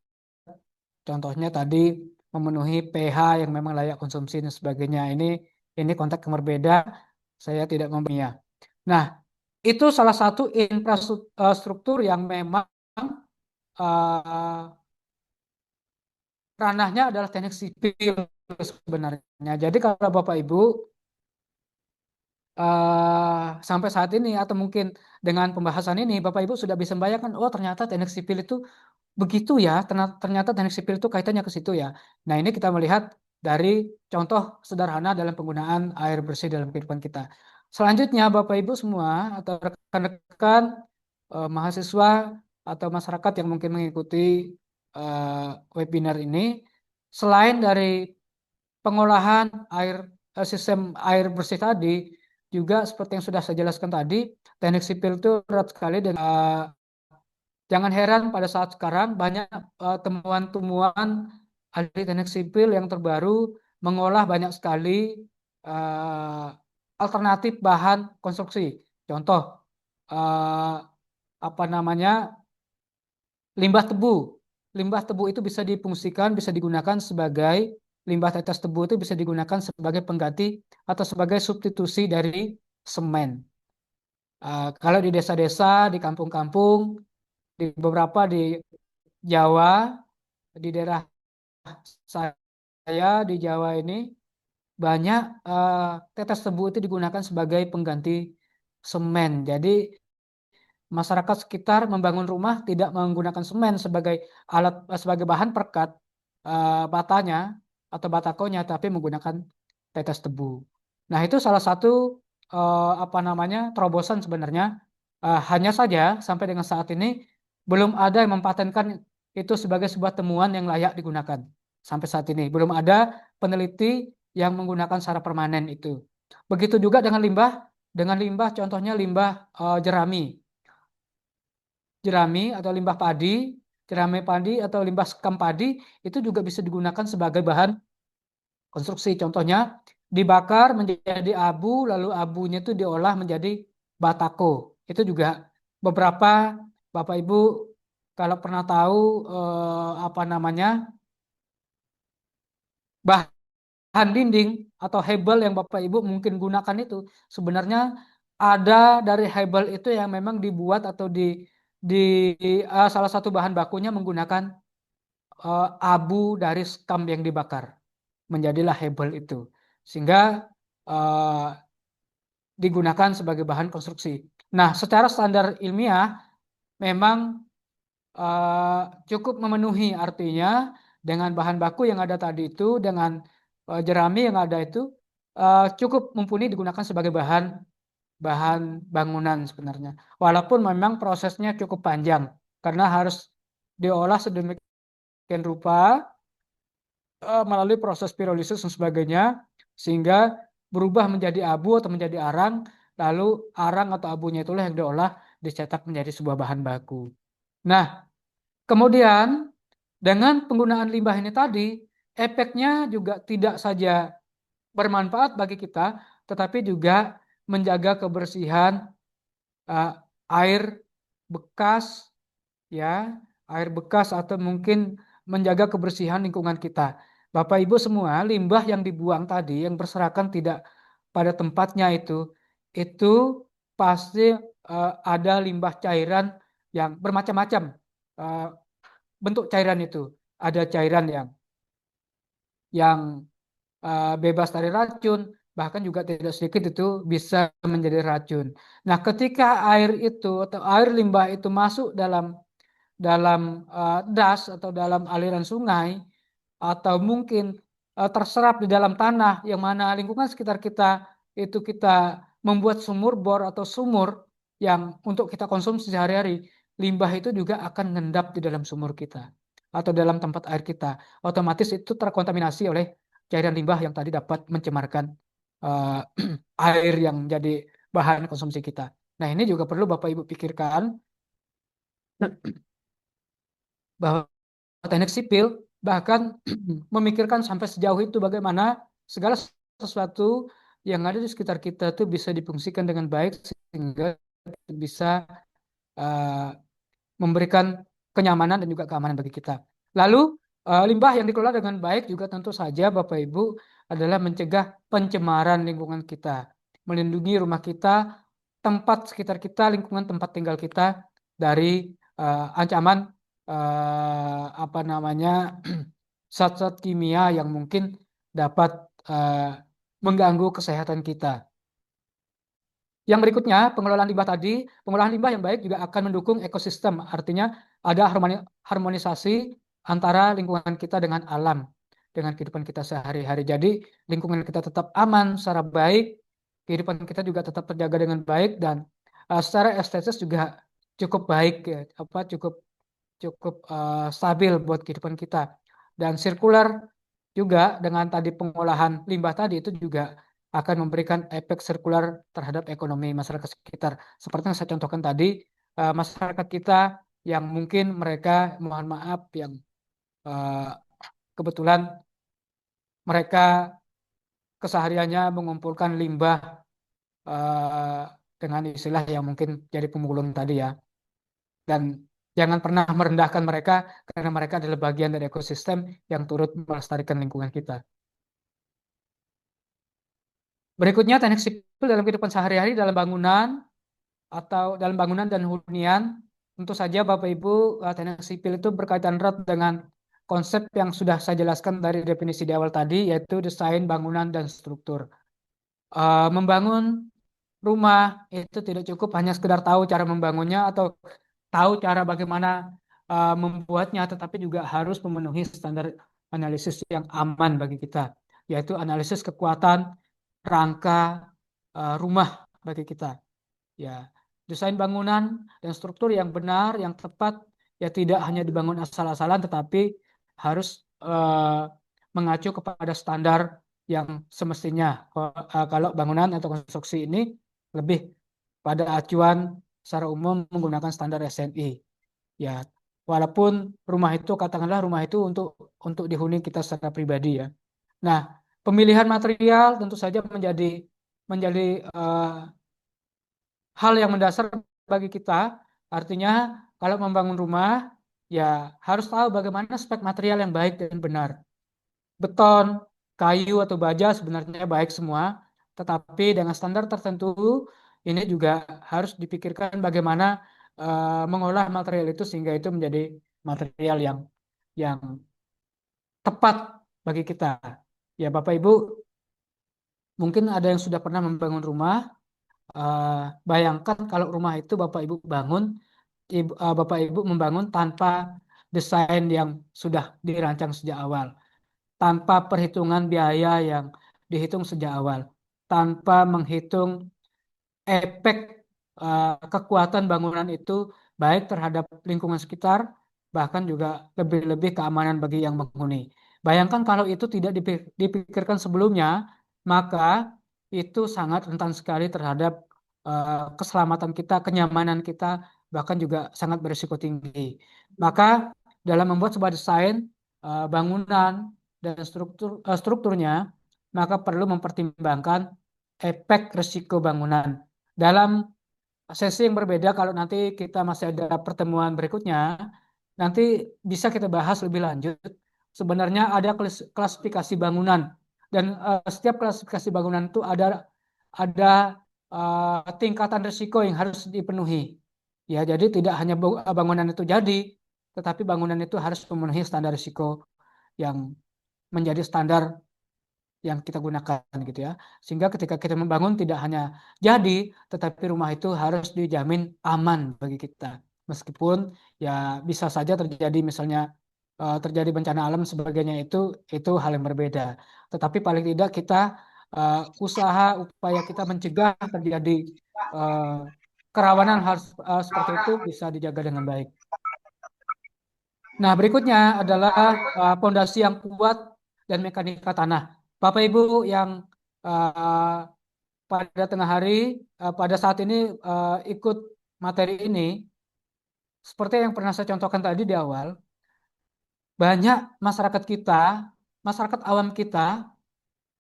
contohnya tadi memenuhi pH yang memang layak konsumsi dan sebagainya. Ini konteks yang berbeda, saya tidak mempunyai. Nah, itu salah satu infrastruktur yang memang ranahnya adalah teknik sipil sebenarnya. Jadi kalau Bapak Ibu sampai saat ini atau mungkin dengan pembahasan ini Bapak Ibu sudah bisa membayangkan, oh ternyata teknik sipil itu begitu ya, ternyata teknik sipil itu kaitannya ke situ ya. Nah ini kita melihat dari contoh sederhana dalam penggunaan air bersih dalam kehidupan kita. Selanjutnya Bapak Ibu semua atau rekan-rekan mahasiswa atau masyarakat yang mungkin mengikuti webinar ini, selain dari pengolahan air sistem air bersih tadi, juga seperti yang sudah saya jelaskan tadi, teknik sipil itu erat sekali dan jangan heran pada saat sekarang banyak temuan-temuan ahli teknik sipil yang terbaru mengolah banyak sekali alternatif bahan konstruksi. Contoh apa namanya limbah tebu. Limbah tebu itu bisa difungsikan, bisa digunakan sebagai limbah tetes tebu itu bisa digunakan sebagai pengganti atau sebagai substitusi dari semen. Kalau di desa-desa, di kampung-kampung, di beberapa di Jawa, di daerah saya di Jawa ini banyak tetes tebu itu digunakan sebagai pengganti semen. Jadi masyarakat sekitar membangun rumah tidak menggunakan semen sebagai alat sebagai bahan perekat batanya atau batakonya, tapi menggunakan tetes tebu. Nah itu salah satu apa namanya terobosan sebenarnya. Hanya saja sampai dengan saat ini belum ada yang mempatenkan itu sebagai sebuah temuan yang layak digunakan. Sampai saat ini belum ada peneliti yang menggunakan secara permanen itu. Begitu juga dengan limbah contohnya limbah jerami. Jerami atau limbah padi, jerami padi atau limbah sekam padi itu juga bisa digunakan sebagai bahan konstruksi. Contohnya dibakar menjadi abu, lalu abunya itu diolah menjadi batako. Itu juga beberapa Bapak Ibu kalau pernah tahu apa namanya bahan dinding atau hebel yang Bapak Ibu mungkin gunakan itu sebenarnya ada dari hebel itu yang memang dibuat atau di salah satu bahan bakunya menggunakan abu dari skam yang dibakar menjadilah hebel itu sehingga digunakan sebagai bahan konstruksi. Nah, secara standar ilmiah memang cukup memenuhi, artinya dengan bahan baku yang ada tadi itu dengan jerami yang ada itu cukup mumpuni digunakan sebagai bahan bahan bangunan sebenarnya. Walaupun memang prosesnya cukup panjang karena harus diolah sedemikian rupa melalui proses pirolisis dan sebagainya sehingga berubah menjadi abu atau menjadi arang, lalu arang atau abunya itulah yang diolah dicetak menjadi sebuah bahan baku. Nah, kemudian dengan penggunaan limbah ini tadi, efeknya juga tidak saja bermanfaat bagi kita, tetapi juga menjaga kebersihan uh, air bekas, ya, air bekas atau mungkin menjaga kebersihan lingkungan kita. Bapak Ibu semua, limbah yang dibuang tadi yang berserakan tidak pada tempatnya itu pasti ada limbah cairan yang bermacam-macam bentuk cairan itu. Ada cairan yang bebas dari racun, bahkan juga tidak sedikit itu bisa menjadi racun. Nah, ketika air itu atau air limbah itu masuk dalam das atau dalam aliran sungai atau mungkin terserap di dalam tanah yang mana lingkungan sekitar kita itu kita membuat sumur bor atau sumur yang untuk kita konsumsi sehari-hari, limbah itu juga akan ngendap di dalam sumur kita atau dalam tempat air kita. Otomatis itu terkontaminasi oleh cairan limbah yang tadi dapat mencemarkan uh, air yang jadi bahan konsumsi kita. Nah, ini juga perlu Bapak Ibu pikirkan bahwa teknik sipil bahkan memikirkan sampai sejauh itu bagaimana segala sesuatu yang ada di sekitar kita itu bisa difungsikan dengan baik sehingga bisa uh, memberikan kenyamanan dan juga keamanan bagi kita. Lalu limbah yang dikelola dengan baik juga tentu saja Bapak Ibu adalah mencegah pencemaran lingkungan kita, melindungi rumah kita, tempat sekitar kita, lingkungan tempat tinggal kita dari ancaman apa namanya zat-zat kimia yang mungkin dapat mengganggu kesehatan kita. Yang berikutnya, pengelolaan limbah tadi, pengolahan limbah yang baik juga akan mendukung ekosistem. Artinya ada harmonisasi antara lingkungan kita dengan alam, dengan kehidupan kita sehari-hari. Jadi lingkungan kita tetap aman secara baik, kehidupan kita juga tetap terjaga dengan baik dan secara estetis juga cukup baik, ya, cukup cukup stabil buat kehidupan kita. Dan sirkular juga dengan tadi pengolahan limbah tadi itu juga akan memberikan efek sirkular terhadap ekonomi masyarakat sekitar. Seperti yang saya contohkan tadi, masyarakat kita yang mungkin mereka, mohon maaf, yang kebetulan mereka kesehariannya mengumpulkan limbah dengan istilah yang mungkin jadi pemulung tadi ya. Dan jangan pernah merendahkan mereka karena mereka adalah bagian dari ekosistem yang turut melestarikan lingkungan kita. Berikutnya teknik sipil dalam kehidupan sehari-hari dalam bangunan atau dalam bangunan dan hunian. Tentu saja Bapak Ibu, teknik sipil itu berkaitan erat dengan konsep yang sudah saya jelaskan dari definisi di awal tadi, yaitu desain bangunan dan struktur. Membangun rumah itu tidak cukup hanya sekedar tahu cara membangunnya atau tahu cara bagaimana membuatnya, tetapi juga harus memenuhi standar analisis yang aman bagi kita, yaitu analisis kekuatan rangka rumah bagi kita. Ya, desain bangunan dan struktur yang benar, yang tepat, ya tidak hanya dibangun asal-asalan, tetapi harus mengacu kepada standar yang semestinya. Kalau bangunan atau konstruksi ini lebih pada acuan secara umum menggunakan standar SNI. Ya, walaupun rumah itu katakanlah rumah itu untuk dihuni kita secara pribadi ya. Nah, pemilihan material tentu saja menjadi hal yang mendasar bagi kita. Artinya kalau membangun rumah ya harus tahu bagaimana spek material yang baik dan benar. Beton, kayu atau baja sebenarnya baik semua, tetapi dengan standar tertentu ini juga harus dipikirkan bagaimana mengolah material itu sehingga itu menjadi material yang tepat bagi kita. Ya Bapak Ibu, mungkin ada yang sudah pernah membangun rumah. Bayangkan kalau rumah itu Bapak Ibu bangun, Bapak Ibu membangun tanpa desain yang sudah dirancang sejak awal, tanpa perhitungan biaya yang dihitung sejak awal, tanpa menghitung efek kekuatan bangunan itu baik terhadap lingkungan sekitar, bahkan juga lebih-lebih keamanan bagi yang menghuni. Bayangkan kalau itu tidak dipikirkan sebelumnya, maka itu sangat rentan sekali terhadap keselamatan kita, kenyamanan kita, bahkan juga sangat berisiko tinggi. Maka dalam membuat sebuah desain bangunan dan strukturnya, maka perlu mempertimbangkan efek risiko bangunan. Dalam sesi yang berbeda, kalau nanti kita masih ada pertemuan berikutnya, nanti bisa kita bahas lebih lanjut. Sebenarnya ada klasifikasi bangunan dan setiap klasifikasi bangunan itu ada tingkatan risiko yang harus dipenuhi. Ya, jadi tidak hanya bangunan itu jadi, tetapi bangunan itu harus memenuhi standar risiko yang menjadi standar yang kita gunakan gitu ya. Sehingga ketika kita membangun tidak hanya jadi, tetapi rumah itu harus dijamin aman bagi kita. Meskipun ya bisa saja terjadi misalnya terjadi bencana alam sebagainya itu hal yang berbeda. Tetapi paling tidak kita usaha upaya kita mencegah terjadi uh, kerawanan hal seperti itu bisa dijaga dengan baik. Nah, berikutnya adalah pondasi yang kuat dan mekanika tanah. Bapak Ibu yang uh, pada tengah hari, pada saat ini ikut materi ini, seperti yang pernah saya contohkan tadi di awal, banyak masyarakat kita, masyarakat awam kita,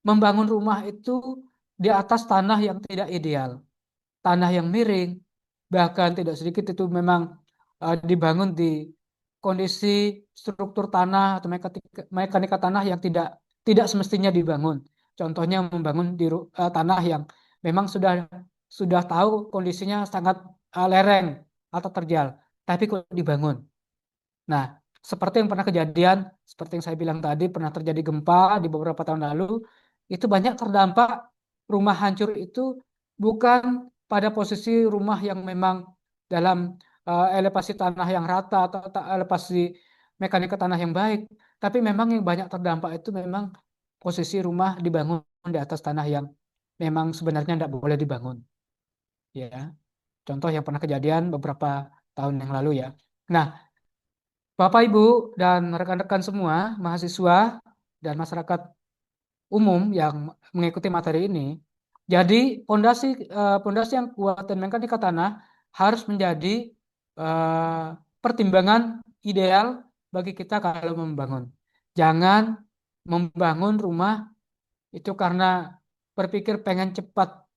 membangun rumah itu di atas tanah yang tidak ideal, tanah yang miring, bahkan tidak sedikit itu memang dibangun di kondisi struktur tanah atau mekanika tanah yang tidak semestinya dibangun. Contohnya membangun di tanah yang memang sudah tahu kondisinya sangat lereng atau terjal, tapi kok dibangun. Nah, seperti yang pernah kejadian, seperti yang saya bilang tadi, pernah terjadi gempa di beberapa tahun lalu, itu banyak terdampak rumah hancur itu bukan pada posisi rumah yang memang dalam elevasi tanah yang rata atau elevasi mekanika tanah yang baik, tapi memang yang banyak terdampak itu memang posisi rumah dibangun di atas tanah yang memang sebenarnya tidak boleh dibangun. Ya, contoh yang pernah kejadian beberapa tahun yang lalu ya. Nah, Bapak, Ibu, dan rekan-rekan semua, mahasiswa dan masyarakat umum yang mengikuti materi ini, jadi pondasi yang kuat dan mekanika tanah harus menjadi eh, pertimbangan ideal bagi kita kalau membangun. Jangan membangun rumah itu karena berpikir pengen cepat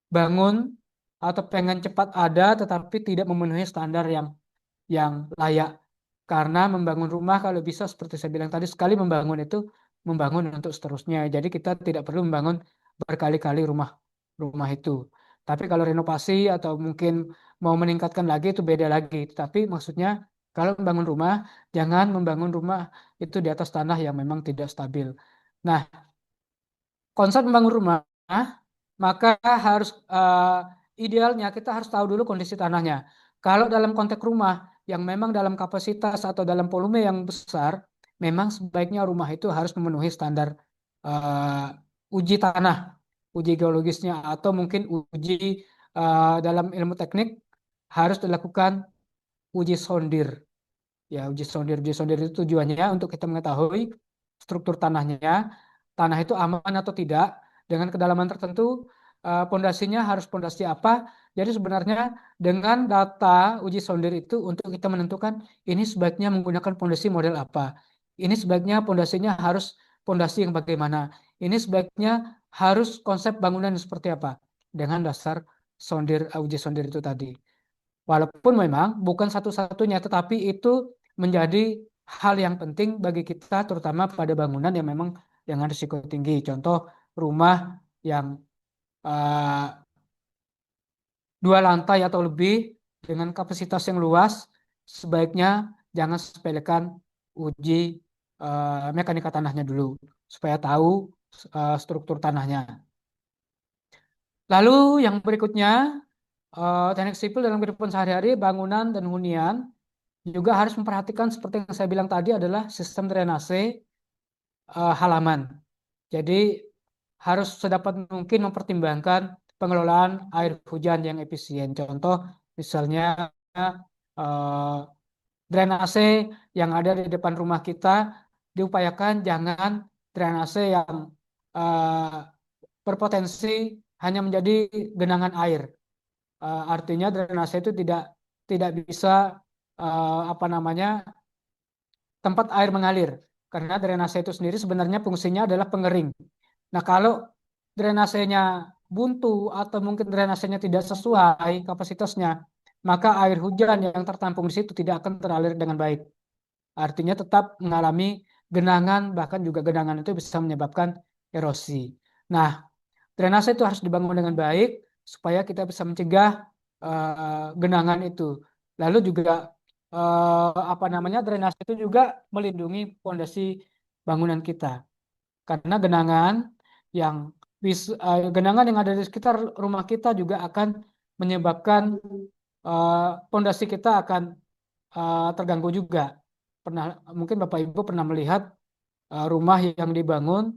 bangun atau pengen cepat ada, tetapi tidak memenuhi standar yang layak. Karena membangun rumah kalau bisa seperti saya bilang tadi, sekali membangun itu membangun untuk seterusnya. Jadi kita tidak perlu membangun berkali-kali rumah itu. Tapi kalau renovasi atau mungkin mau meningkatkan lagi itu beda lagi. Tapi maksudnya kalau membangun rumah, jangan membangun rumah itu di atas tanah yang memang tidak stabil. Nah, konsep membangun rumah, maka harus idealnya kita harus tahu dulu kondisi tanahnya. Kalau dalam konteks rumah yang memang dalam kapasitas atau dalam volume yang besar, memang sebaiknya rumah itu harus memenuhi standar uji tanah, uji geologisnya, atau mungkin uji dalam ilmu teknik harus dilakukan uji sondir. Ya, uji sondir itu tujuannya untuk kita mengetahui struktur tanahnya, tanah itu aman atau tidak, dengan kedalaman tertentu, pondasinya harus pondasi apa. Jadi sebenarnya dengan data uji sondir itu untuk kita menentukan ini sebaiknya menggunakan pondasi model apa. Ini sebaiknya pondasinya harus pondasi yang bagaimana. Ini sebaiknya harus konsep bangunan yang seperti apa dengan dasar uji sondir itu tadi. Walaupun memang bukan satu-satunya, tetapi itu menjadi hal yang penting bagi kita, terutama pada bangunan yang memang dengan risiko tinggi. Contoh rumah yang 2 lantai atau lebih dengan kapasitas yang luas, sebaiknya jangan sepelekan uji mekanika tanahnya dulu, supaya tahu struktur tanahnya. Lalu yang berikutnya, teknik sipil dalam kehidupan sehari-hari, bangunan dan hunian juga harus memperhatikan seperti yang saya bilang tadi adalah sistem drainase halaman. Jadi harus sedapat mungkin mempertimbangkan pengelolaan air hujan yang efisien. Contoh misalnya eh, drainase yang ada di depan rumah kita diupayakan jangan drainase yang eh, berpotensi hanya menjadi genangan air. Artinya drainase itu tidak bisa apa namanya tempat air mengalir karena drainase itu sendiri sebenarnya fungsinya adalah pengering. Nah, kalau drainasenya buntu atau mungkin drainasenya tidak sesuai kapasitasnya, maka air hujan yang tertampung di situ tidak akan teralir dengan baik. Artinya tetap mengalami genangan, bahkan juga genangan itu bisa menyebabkan erosi. Nah, drainase itu harus dibangun dengan baik supaya kita bisa mencegah genangan itu. Lalu juga apa namanya drainase itu juga melindungi fondasi bangunan kita. Karena yang genangan yang ada di sekitar rumah kita juga akan menyebabkan fondasi kita akan terganggu juga. Mungkin Bapak Ibu pernah melihat rumah yang dibangun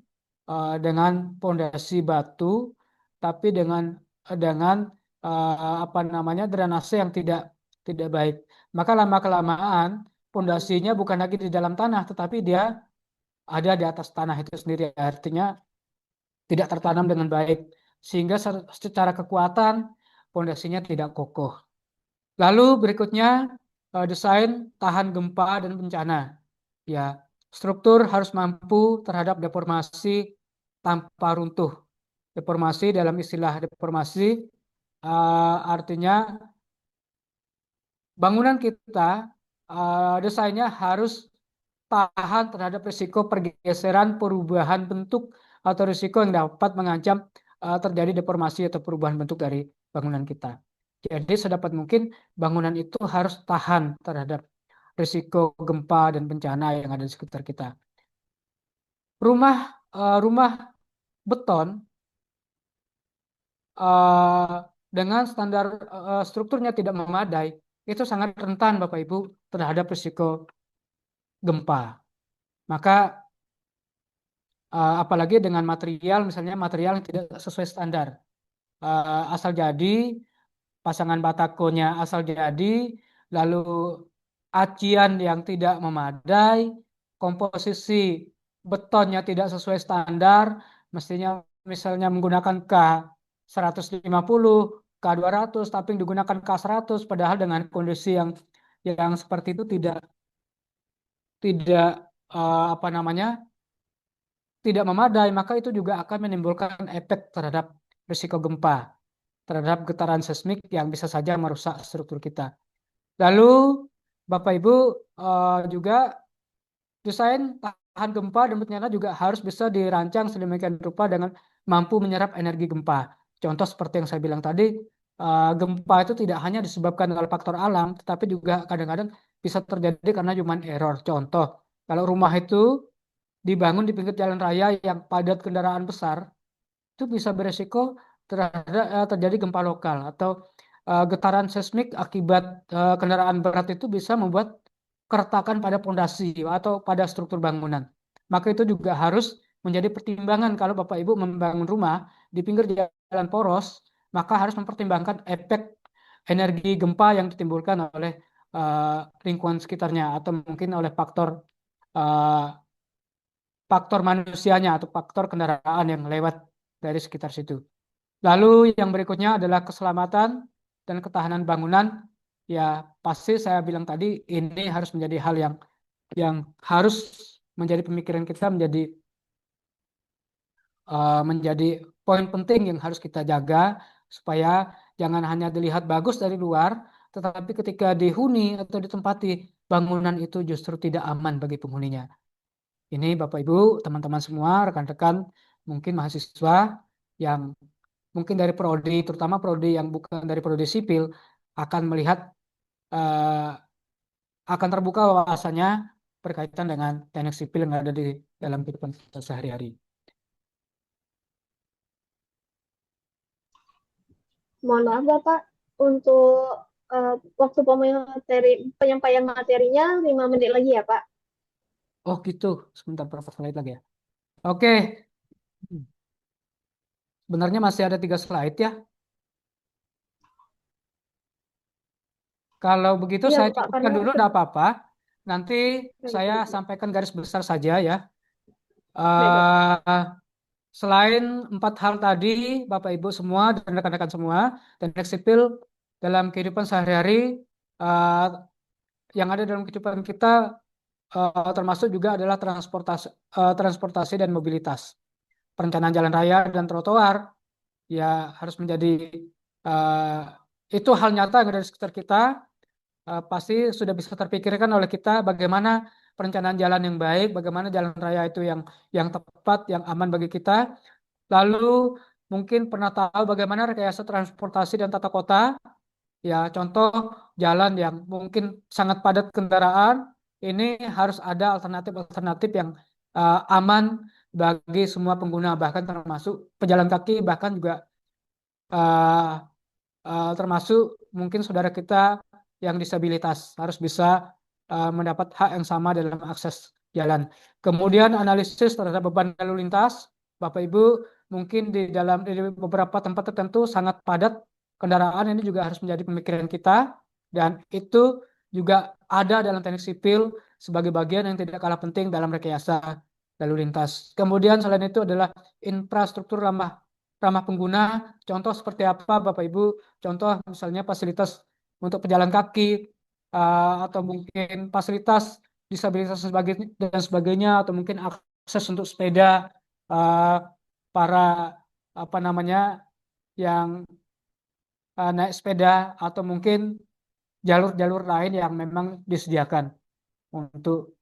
dengan fondasi batu, tapi dengan apa namanya drainase yang tidak baik. Maka lama kelamaan fondasinya bukan lagi di dalam tanah, tetapi dia ada di atas tanah itu sendiri. Artinya tidak tertanam dengan baik, sehingga secara kekuatan fondasinya tidak kokoh. Lalu berikutnya desain tahan gempa dan bencana. Ya, struktur harus mampu terhadap deformasi tanpa runtuh. Deformasi dalam istilah deformasi artinya bangunan kita desainnya harus tahan terhadap risiko pergeseran perubahan bentuk atau risiko yang dapat mengancam terjadi deformasi atau perubahan bentuk dari bangunan kita. Jadi sedapat mungkin bangunan itu harus tahan terhadap risiko gempa dan bencana yang ada di sekitar kita. Rumah beton dengan standar strukturnya tidak memadai itu sangat rentan Bapak Ibu terhadap risiko gempa. Maka apalagi dengan misalnya material yang tidak sesuai standar. Asal jadi, pasangan batakonya asal jadi, lalu acian yang tidak memadai, komposisi betonnya tidak sesuai standar, mestinya misalnya menggunakan K150, K200, tapi digunakan K100, padahal dengan kondisi yang seperti itu tidak apa namanya tidak memadai, maka itu juga akan menimbulkan efek terhadap risiko gempa, terhadap getaran seismik yang bisa saja merusak struktur kita. Lalu Bapak Ibu juga desain tahan gempa dan bencana juga harus bisa dirancang sedemikian rupa dengan mampu menyerap energi gempa. Contoh seperti yang saya bilang tadi, gempa itu tidak hanya disebabkan oleh faktor alam, tetapi juga kadang-kadang bisa terjadi karena human error. Contoh, kalau rumah itu dibangun di pinggir jalan raya yang padat kendaraan besar, itu bisa beresiko terjadi gempa lokal atau getaran seismik akibat kendaraan berat itu bisa membuat keretakan pada pondasi atau pada struktur bangunan. Maka itu juga harus menjadi pertimbangan kalau Bapak Ibu membangun rumah di pinggir jalan poros, maka harus mempertimbangkan efek energi gempa yang ditimbulkan oleh lingkungan sekitarnya atau mungkin oleh faktor manusianya atau faktor kendaraan yang lewat dari sekitar situ. Lalu yang berikutnya adalah keselamatan dan ketahanan bangunan. Ya pasti saya bilang tadi ini harus menjadi hal yang harus menjadi pemikiran kita, menjadi poin penting yang harus kita jaga supaya jangan hanya dilihat bagus dari luar, tetapi ketika dihuni atau ditempati bangunan itu justru tidak aman bagi penghuninya. Ini Bapak Ibu, teman-teman semua, rekan-rekan, mungkin mahasiswa yang mungkin dari prodi, terutama prodi yang bukan dari prodi sipil, akan melihat, akan terbuka wawasannya berkaitan dengan teknik sipil yang ada di dalam kehidupan kita sehari-hari. Mohon maaf Bapak, untuk waktu penyampaian materinya 5 menit lagi ya Pak. Oh gitu, sebentar berapa slide lagi ya? Oke, sebenarnya masih ada 3 slide ya. Kalau begitu Iya saya Pak, cukupkan karena dulu, tidak apa-apa. Nanti baik, saya baik, baik. sampaikan garis besar saja ya. Baik, Bapak. Eh, Selain 4 hal tadi, Bapak Ibu semua dan rekan-rekan semua, teknik sipil dalam kehidupan sehari-hari eh, yang ada dalam kehidupan kita termasuk juga adalah transportasi dan mobilitas. Perencanaan jalan raya dan trotoar ya harus menjadi eh, itu hal nyata yang ada di sekitar kita. Pasti sudah bisa terpikirkan oleh kita bagaimana perencanaan jalan yang baik, bagaimana jalan raya itu yang tepat, yang aman bagi kita. Lalu mungkin pernah tahu bagaimana rekayasa transportasi dan tata kota. Ya, contoh jalan yang mungkin sangat padat kendaraan, ini harus ada alternatif-alternatif yang aman bagi semua pengguna, bahkan termasuk pejalan kaki, bahkan juga uh, termasuk mungkin saudara kita yang disabilitas harus bisa mendapat hak yang sama dalam akses jalan. Kemudian analisis terhadap beban lalu lintas, Bapak Ibu mungkin di beberapa tempat tertentu sangat padat kendaraan, ini juga harus menjadi pemikiran kita dan itu juga ada dalam teknik sipil sebagai bagian yang tidak kalah penting dalam rekayasa lalu lintas. Kemudian selain itu adalah infrastruktur ramah ramah pengguna. Contoh seperti apa Bapak Ibu? Contoh misalnya fasilitas untuk pejalan kaki atau mungkin fasilitas disabilitas dan sebagainya atau mungkin akses untuk sepeda uh, para apa namanya yang naik sepeda atau mungkin jalur-jalur lain yang memang disediakan untuk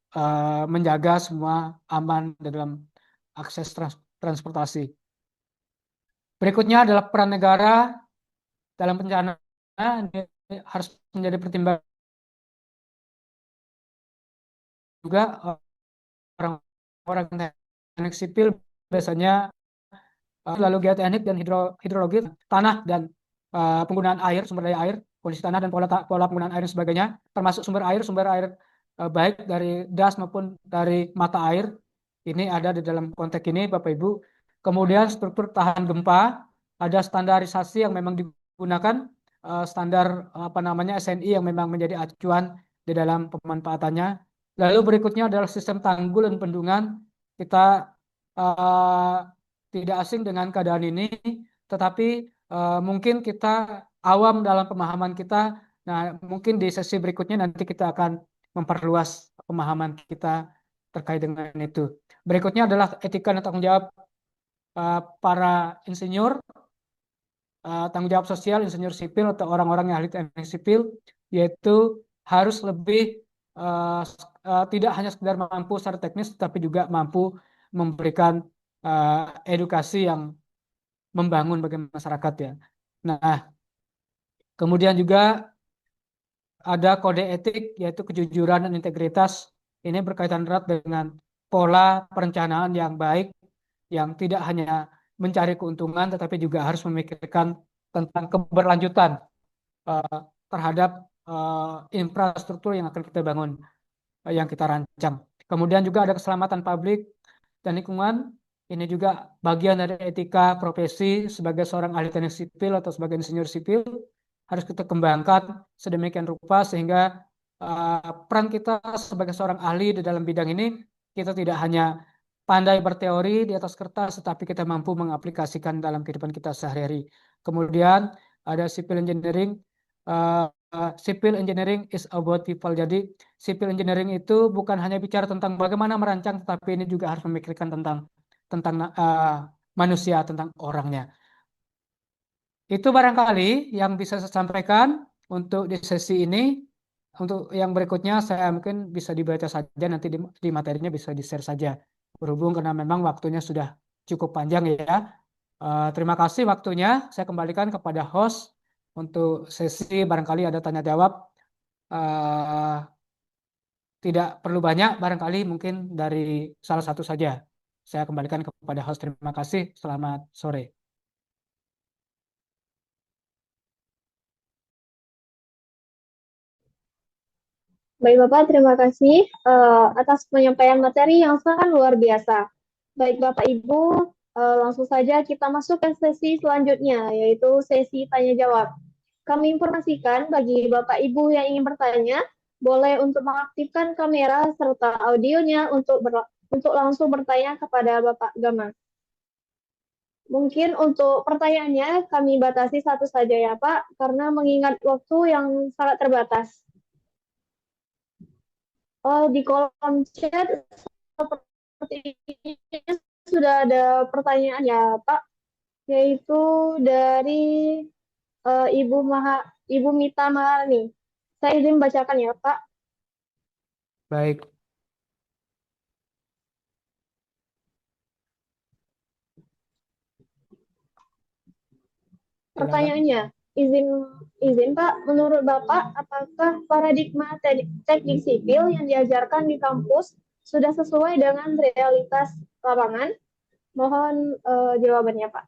menjaga semua aman dalam akses transportasi. Berikutnya adalah peran negara dalam perencanaan, ini harus menjadi pertimbangan juga. Orang-orang teknik sipil biasanya lalu geoteknik dan hidrologi tanah dan penggunaan air, sumber daya air, kondisi tanah dan pola penggunaan air dan sebagainya, termasuk sumber air baik dari das maupun dari mata air. Ini ada di dalam konteks ini Bapak Ibu. Kemudian struktur tahan gempa, ada standarisasi yang memang digunakan, standar apa namanya SNI yang memang menjadi acuan di dalam pemanfaatannya. Lalu berikutnya adalah sistem tanggul dan bendungan. Kita uh, tidak asing dengan keadaan ini, tetapi mungkin kita awam dalam pemahaman kita. Nah, mungkin di sesi berikutnya nanti kita akan memperluas pemahaman kita terkait dengan itu. Berikutnya adalah etika dan tanggung jawab para insinyur, tanggung jawab sosial insinyur sipil atau orang-orang yang ahli teknik sipil, yaitu harus lebih tidak hanya sekedar mampu secara teknis, tapi juga mampu memberikan edukasi yang membangun bagi masyarakat ya. Nah, kemudian juga ada kode etik yaitu kejujuran dan integritas. Ini berkaitan erat dengan pola perencanaan yang baik, yang tidak hanya mencari keuntungan, tetapi juga harus memikirkan tentang keberlanjutan terhadap infrastruktur yang akan kita bangun, yang kita rancang. Kemudian juga ada keselamatan publik dan lingkungan. Ini juga bagian dari etika profesi sebagai seorang ahli teknik sipil atau sebagai insinyur sipil, harus kita kembangkan sedemikian rupa sehingga peran kita sebagai seorang ahli di dalam bidang ini, kita tidak hanya pandai berteori di atas kertas, tetapi kita mampu mengaplikasikan dalam kehidupan kita sehari-hari. Kemudian ada civil engineering. Civil engineering is about people. Jadi civil engineering itu bukan hanya bicara tentang bagaimana merancang, tetapi ini juga harus memikirkan tentang manusia, tentang orangnya. Itu barangkali yang bisa saya sampaikan untuk di sesi ini. Untuk yang berikutnya saya mungkin bisa dibaca saja, nanti di materinya bisa di-share saja. Berhubung karena memang waktunya sudah cukup panjang ya. Terima kasih waktunya. Saya kembalikan kepada host untuk sesi barangkali ada tanya jawab. Tidak perlu banyak, barangkali mungkin dari salah satu saja. Saya kembalikan kepada host. Terima kasih. Selamat sore. Baik Bapak, terima kasih atas penyampaian materi yang sangat luar biasa. Baik Bapak Ibu, langsung saja kita masuk ke sesi selanjutnya, yaitu sesi tanya jawab. Kami informasikan bagi Bapak Ibu yang ingin bertanya, boleh untuk mengaktifkan kamera serta audionya untuk langsung bertanya kepada Bapak Gama. Mungkin untuk pertanyaannya kami batasi satu saja ya Pak, karena mengingat waktu yang sangat terbatas. Di kolom chat seperti ini sudah ada pertanyaan ya Pak, yaitu dari Ibu Mita Maharani. Saya izin bacakan ya Pak. Baik, silakan. Pertanyaannya, izin Pak, menurut Bapak, apakah paradigma teknik sipil yang diajarkan di kampus sudah sesuai dengan realitas lapangan? Mohon jawabannya Pak.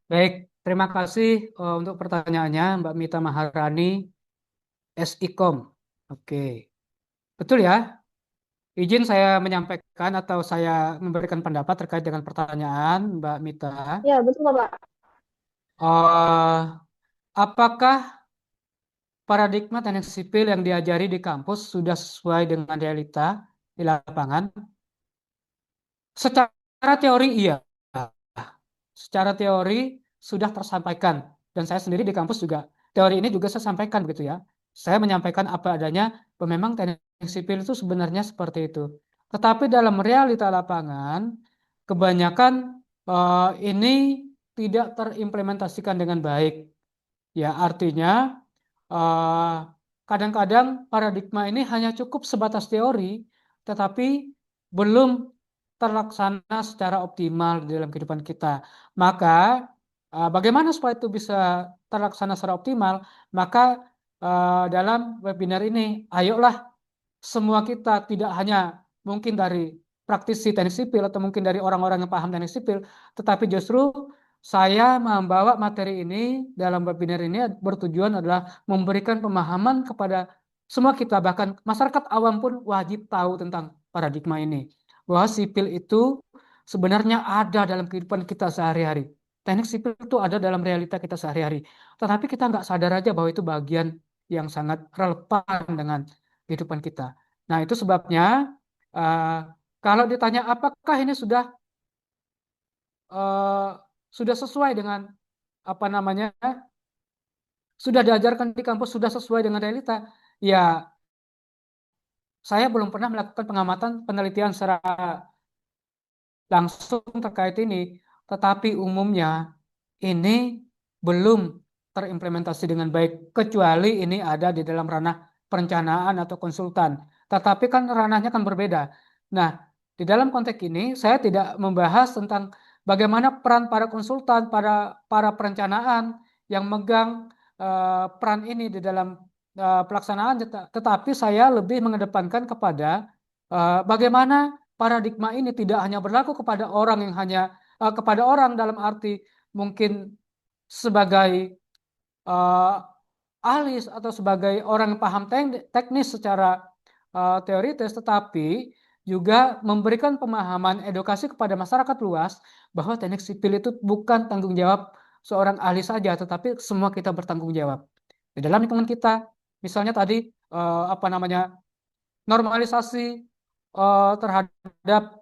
Baik, terima kasih untuk pertanyaannya Mbak Mita Maharani, SIKOM. Oke, betul ya? Izin saya menyampaikan atau saya memberikan pendapat terkait dengan pertanyaan Mbak Mita. Ya, betul Pak. Eh, apakah paradigma teknik sipil yang diajari di kampus sudah sesuai dengan realita di lapangan? Secara teori iya. Secara teori sudah tersampaikan dan saya sendiri di kampus juga teori ini juga saya sampaikan gitu ya. Saya menyampaikan apa adanya bahwa memang teknik sipil itu sebenarnya seperti itu. Tetapi dalam realita lapangan kebanyakan ini tidak terimplementasikan dengan baik. Ya, artinya eh, kadang-kadang paradigma ini hanya cukup sebatas teori, tetapi belum terlaksana secara optimal di dalam kehidupan kita. Maka, bagaimana supaya itu bisa terlaksana secara optimal? Maka, dalam webinar ini, ayolah semua kita tidak hanya mungkin dari praktisi teknik sipil atau mungkin dari orang-orang yang paham teknik sipil, tetapi justru saya membawa materi ini dalam webinar ini bertujuan adalah memberikan pemahaman kepada semua kita, bahkan masyarakat awam pun wajib tahu tentang paradigma ini. Bahwa sipil itu sebenarnya ada dalam kehidupan kita sehari-hari. Teknik sipil itu ada dalam realita kita sehari-hari. Tetapi kita nggak sadar aja bahwa itu bagian yang sangat relevan dengan kehidupan kita. Nah, itu sebabnya eh, kalau ditanya apakah ini eh, sudah sesuai dengan apa namanya, sudah diajarkan di kampus, sudah sesuai dengan realita, ya saya belum pernah melakukan pengamatan penelitian secara langsung terkait ini, tetapi umumnya ini belum terimplementasi dengan baik, kecuali ini ada di dalam ranah perencanaan atau konsultan. Tetapi kan ranahnya kan berbeda. Nah, di dalam konteks ini saya tidak membahas tentang bagaimana peran para konsultan, para perencanaan yang megang peran ini di dalam pelaksanaan, tetapi saya lebih mengedepankan kepada bagaimana paradigma ini tidak hanya berlaku kepada orang yang hanya kepada orang dalam arti mungkin sebagai eh, ahli atau sebagai orang yang paham teknis secara teoritis, tetapi juga memberikan pemahaman edukasi kepada masyarakat luas bahwa teknik sipil itu bukan tanggung jawab seorang ahli saja, tetapi semua kita bertanggung jawab di dalam lingkungan kita. Misalnya tadi apa namanya, normalisasi terhadap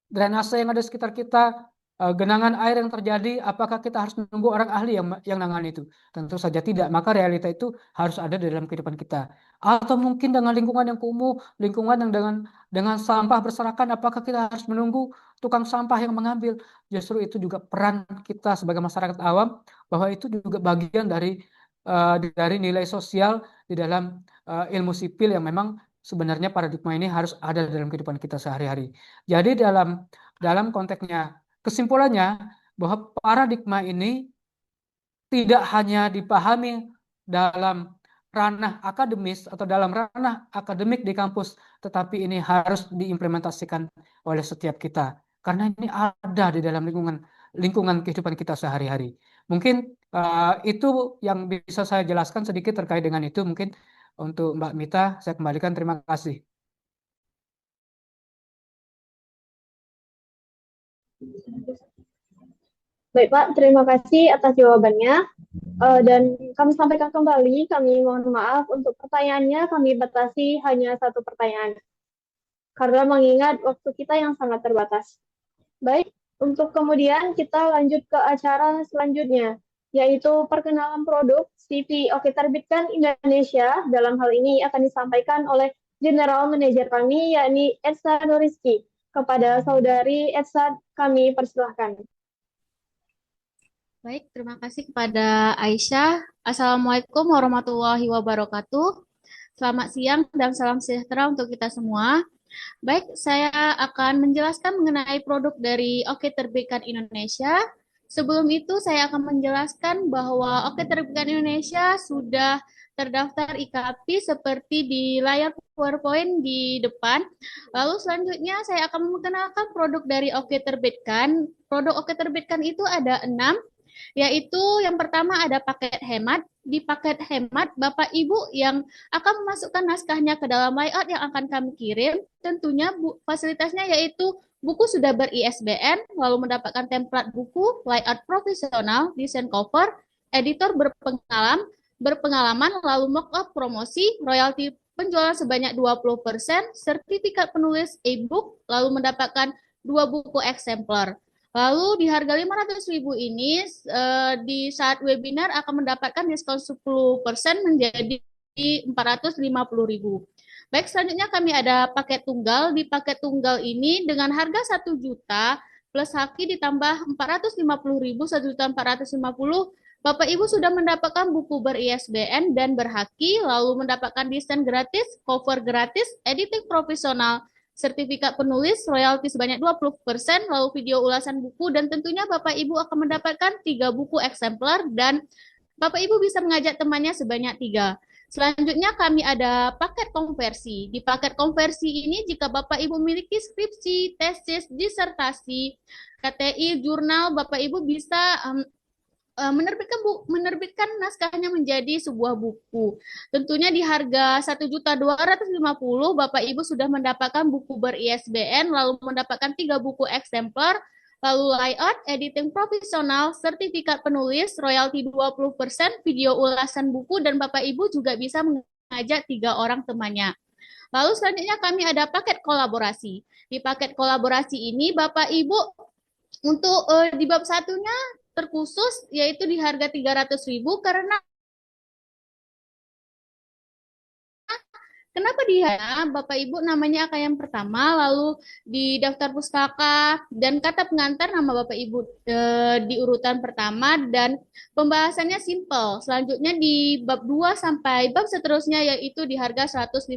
drainase yang ada di sekitar kita, genangan air yang terjadi, apakah kita harus menunggu orang ahli yang nangani itu? Tentu saja tidak. Maka realita itu harus ada di dalam kehidupan kita. Atau mungkin dengan lingkungan yang kumuh, lingkungan yang dengan sampah berserakan, apakah kita harus menunggu tukang sampah yang mengambil? Justru itu juga peran kita sebagai masyarakat awam, bahwa itu juga bagian dari nilai sosial di dalam ilmu sipil yang memang sebenarnya paradigma ini harus ada dalam kehidupan kita sehari-hari. Jadi dalam konteksnya, kesimpulannya bahwa paradigma ini tidak hanya dipahami dalam ranah akademis atau dalam ranah akademik di kampus, tetapi ini harus diimplementasikan oleh setiap kita. Karena ini ada di dalam lingkungan kehidupan kita sehari-hari. Mungkin itu yang bisa saya jelaskan sedikit terkait dengan itu. Mungkin untuk Mbak Mita, saya kembalikan. Terima kasih. Baik Pak, terima kasih atas jawabannya. Dan kami sampaikan kembali, kami mohon maaf untuk pertanyaannya, kami batasi hanya satu pertanyaan. Karena mengingat waktu kita yang sangat terbatas. Baik, untuk kemudian kita lanjut ke acara selanjutnya, yaitu perkenalan produk CV Oke Terbitkan Indonesia. Dalam hal ini akan disampaikan oleh General Manager kami, yakni Edsa Nuriski. Kepada Saudari Edsa, kami persilahkan. Baik, terima kasih kepada Aisyah. Assalamualaikum warahmatullahi wabarakatuh. Selamat siang dan salam sejahtera untuk kita semua. Baik, saya akan menjelaskan mengenai produk dari Oke Terbitkan Indonesia. Sebelum itu, saya akan menjelaskan bahwa Oke Terbitkan Indonesia sudah terdaftar IKAPI seperti di layar PowerPoint di depan. Lalu selanjutnya saya akan memperkenalkan produk dari Oke Terbitkan. Produk Oke Terbitkan itu ada 6, yaitu yang pertama ada paket hemat. Di paket hemat, Bapak Ibu yang akan memasukkan naskahnya ke dalam layout yang akan kami kirim, tentunya fasilitasnya yaitu buku sudah ber-ISBN, lalu mendapatkan template buku, layout profesional, desain cover, editor berpengalaman, lalu mock-up promosi, royalti penjualan sebanyak 20%, sertifikat penulis e-book, lalu mendapatkan 2 buku eksemplar. Lalu di harga 500.000 ini di saat webinar akan mendapatkan diskon 10% menjadi 450.000. Baik, selanjutnya kami ada paket tunggal. Di paket tunggal ini dengan harga 1 juta plus haki ditambah 450.000, 1.450.000, Bapak Ibu sudah mendapatkan buku ber-ISBN dan berhaki, lalu mendapatkan desain gratis, cover gratis, editing profesional, sertifikat penulis, royalti sebanyak 20%, lalu video ulasan buku, dan tentunya Bapak Ibu akan mendapatkan 3 buku eksemplar, dan Bapak Ibu bisa mengajak temannya sebanyak 3. Selanjutnya kami ada paket konversi. Di paket konversi ini jika Bapak Ibu memiliki skripsi, tesis, disertasi, KTI, jurnal, Bapak Ibu bisa menerbitkan naskahnya menjadi sebuah buku. Tentunya di harga 1.250.000 Bapak Ibu sudah mendapatkan buku ber-ISBN, lalu mendapatkan 3 buku eksemplar, lalu layout, editing profesional, sertifikat penulis, royalti 20%, video ulasan buku, dan Bapak Ibu juga bisa mengajak 3 orang temannya. Lalu selanjutnya kami ada paket kolaborasi. Di paket kolaborasi ini Bapak Ibu untuk di bab satunya terkhusus yaitu di harga 300.000 karena kenapa dia Bapak Ibu namanya akan yang pertama, lalu di daftar pustaka dan kata pengantar nama Bapak Ibu di urutan pertama, dan pembahasannya simple. Selanjutnya di bab 2 sampai bab seterusnya yaitu di harga 150.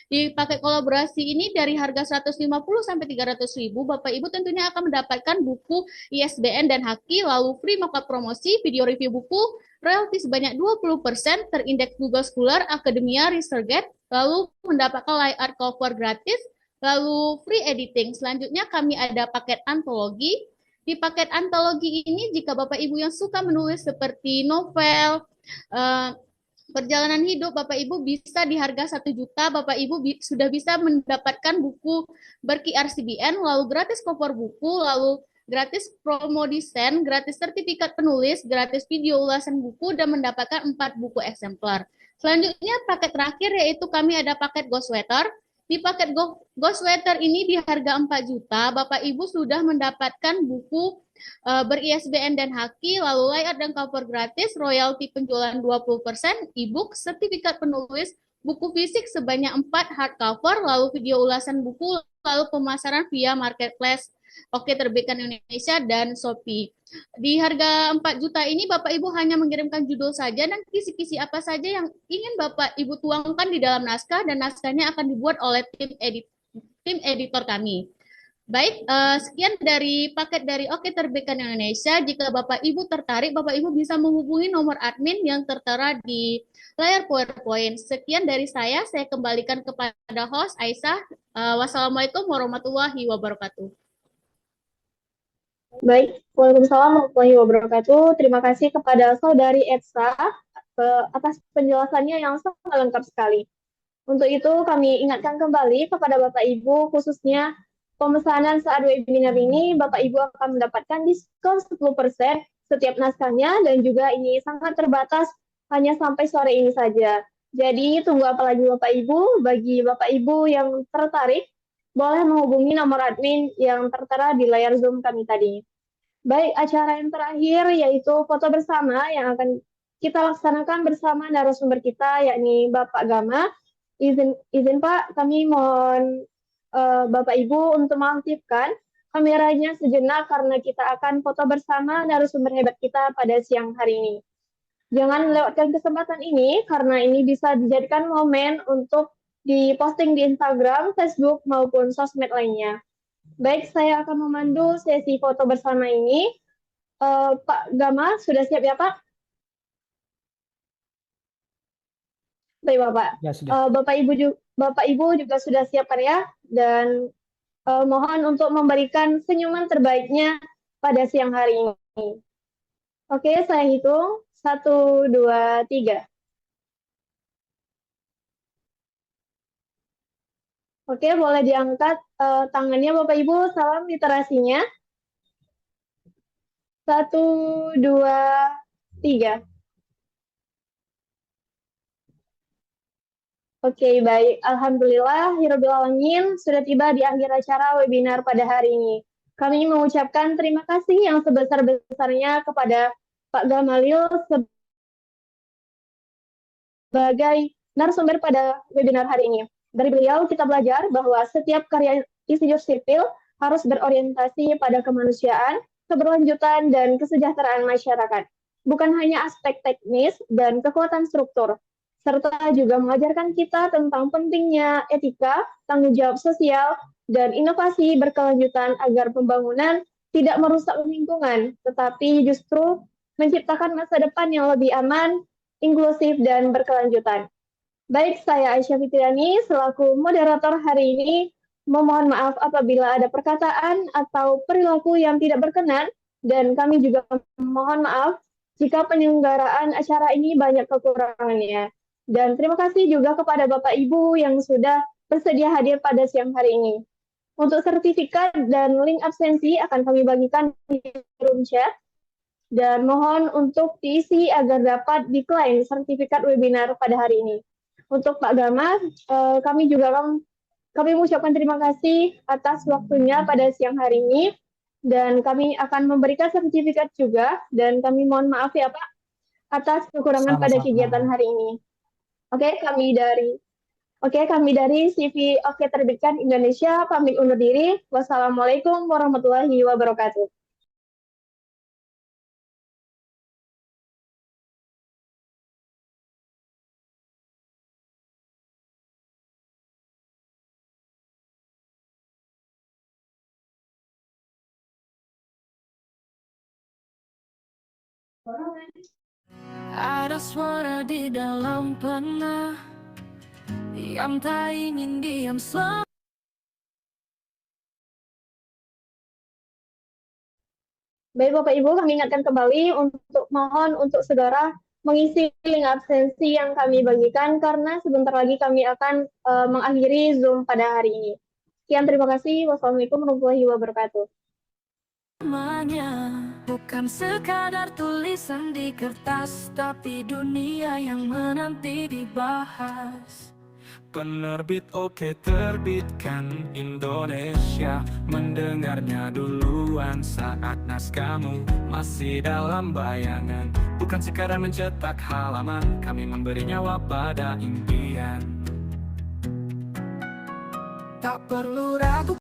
Di paket kolaborasi ini dari harga 150 sampai 300.000 Bapak Ibu tentunya akan mendapatkan buku ISBN dan haki, lalu free mock-up promosi, video review buku, royalti sebanyak 20%, terindeks Google Scholar, Academia, ResearchGate, lalu mendapatkan layout cover gratis, lalu free editing. Selanjutnya kami ada paket antologi. Di paket antologi ini jika Bapak Ibu yang suka menulis seperti novel, perjalanan hidup, Bapak Ibu bisa di harga 1 juta, Bapak Ibu sudah bisa mendapatkan buku ber-QRCBN, lalu gratis cover buku, lalu gratis promo desain, gratis sertifikat penulis, gratis video ulasan buku, dan mendapatkan 4 buku eksemplar. Selanjutnya paket terakhir yaitu kami ada paket Ghostwriter. Di paket Ghostwriter ini di harga 4 juta, Bapak Ibu sudah mendapatkan buku ber-ISBN dan haki, lalu layout dan cover gratis, royalti penjualan 20%, e-book, sertifikat penulis, buku fisik sebanyak 4 hardcover, lalu video ulasan buku, lalu pemasaran via marketplace Oke Terbitkan Indonesia dan Shopee. Di harga 4 juta ini Bapak Ibu hanya mengirimkan judul saja dan kisi-kisi apa saja yang ingin Bapak Ibu tuangkan di dalam naskah, dan naskahnya akan dibuat oleh tim editor kami. Baik, sekian dari paket dari Oke Terbitkan Indonesia. Jika Bapak Ibu tertarik, Bapak Ibu bisa menghubungi nomor admin yang tertera di layar PowerPoint. Sekian dari saya kembalikan kepada host Aisyah. Wassalamualaikum warahmatullahi wabarakatuh. Baik, Waalaikumsalam warahmatullahi wabarakatuh. Terima kasih kepada Saudari Edsa atas penjelasannya yang sangat lengkap sekali. Untuk itu kami ingatkan kembali kepada Bapak Ibu, khususnya pemesanan saat webinar ini, Bapak Ibu akan mendapatkan diskon 10% setiap naskahnya dan juga ini sangat terbatas hanya sampai sore ini saja. Jadi tunggu apa lagi Bapak Ibu, bagi Bapak Ibu yang tertarik boleh menghubungi nomor admin yang tertera di layar Zoom kami tadi. Baik, acara yang terakhir yaitu foto bersama yang akan kita laksanakan bersama narasumber kita yakni Bapak Gama. Izin Pak, kami mohon Bapak Ibu untuk mengaktifkan kameranya sejenak karena kita akan foto bersama narasumber hebat kita pada siang hari ini. Jangan lewatkan kesempatan ini karena ini bisa dijadikan momen untuk diposting di Instagram, Facebook, maupun sosmed lainnya. Baik, saya akan memandu sesi foto bersama ini. Pak Gama, sudah siap ya Pak? Baik Bapak. Ya, sudah. Bapak Ibu juga sudah siapkan ya. Dan mohon untuk memberikan senyuman terbaiknya pada siang hari ini. Oke, saya hitung. 1, 2, 3. Oke, boleh diangkat tangannya Bapak Ibu, salam literasinya. 1, 2, 3. Oke, baik. Alhamdulillah, Hirobbil Alamin, sudah tiba di akhir acara webinar pada hari ini. Kami mengucapkan terima kasih yang sebesar-besarnya kepada Pak Gamalil sebagai narasumber pada webinar hari ini. Dari beliau kita belajar bahwa setiap karya insinyur sipil harus berorientasi pada kemanusiaan, keberlanjutan, dan kesejahteraan masyarakat. Bukan hanya aspek teknis dan kekuatan struktur, serta juga mengajarkan kita tentang pentingnya etika, tanggung jawab sosial, dan inovasi berkelanjutan agar pembangunan tidak merusak lingkungan, tetapi justru menciptakan masa depan yang lebih aman, inklusif, dan berkelanjutan. Baik, saya Aisyah Fitriani selaku moderator hari ini memohon maaf apabila ada perkataan atau perilaku yang tidak berkenan, dan kami juga mohon maaf jika penyelenggaraan acara ini banyak kekurangannya. Dan terima kasih juga kepada Bapak Ibu yang sudah bersedia hadir pada siang hari ini. Untuk sertifikat dan link absensi akan kami bagikan di room chat. Dan mohon untuk diisi agar dapat diklaim sertifikat webinar pada hari ini. Untuk Pak Gama, kami mengucapkan terima kasih atas waktunya pada siang hari ini, dan kami akan memberikan sertifikat juga, dan kami mohon maaf ya Pak, atas kekurangan pada kegiatan hari ini. Oke, kami dari CV Oke Terbitkan Indonesia, pamit undur diri. Wassalamualaikum warahmatullahi wabarakatuh. Ada suara di dalam pena yang tak ingin diam selama. Baik Bapak Ibu, kami ingatkan kembali mohon untuk segera mengisi link absensi yang kami bagikan karena sebentar lagi kami akan mengakhiri Zoom pada hari ini. Sekian, terima kasih. Wassalamualaikum warahmatullahi wabarakatuh. Bukan sekadar tulisan di kertas, tapi dunia yang menanti dibahas. Penerbit Oke Terbitkan Indonesia, mendengarnya duluan saat naskahmu masih dalam bayangan. Bukan sekadar mencetak halaman, kami memberi nyawa pada impian. Tak perlu ragu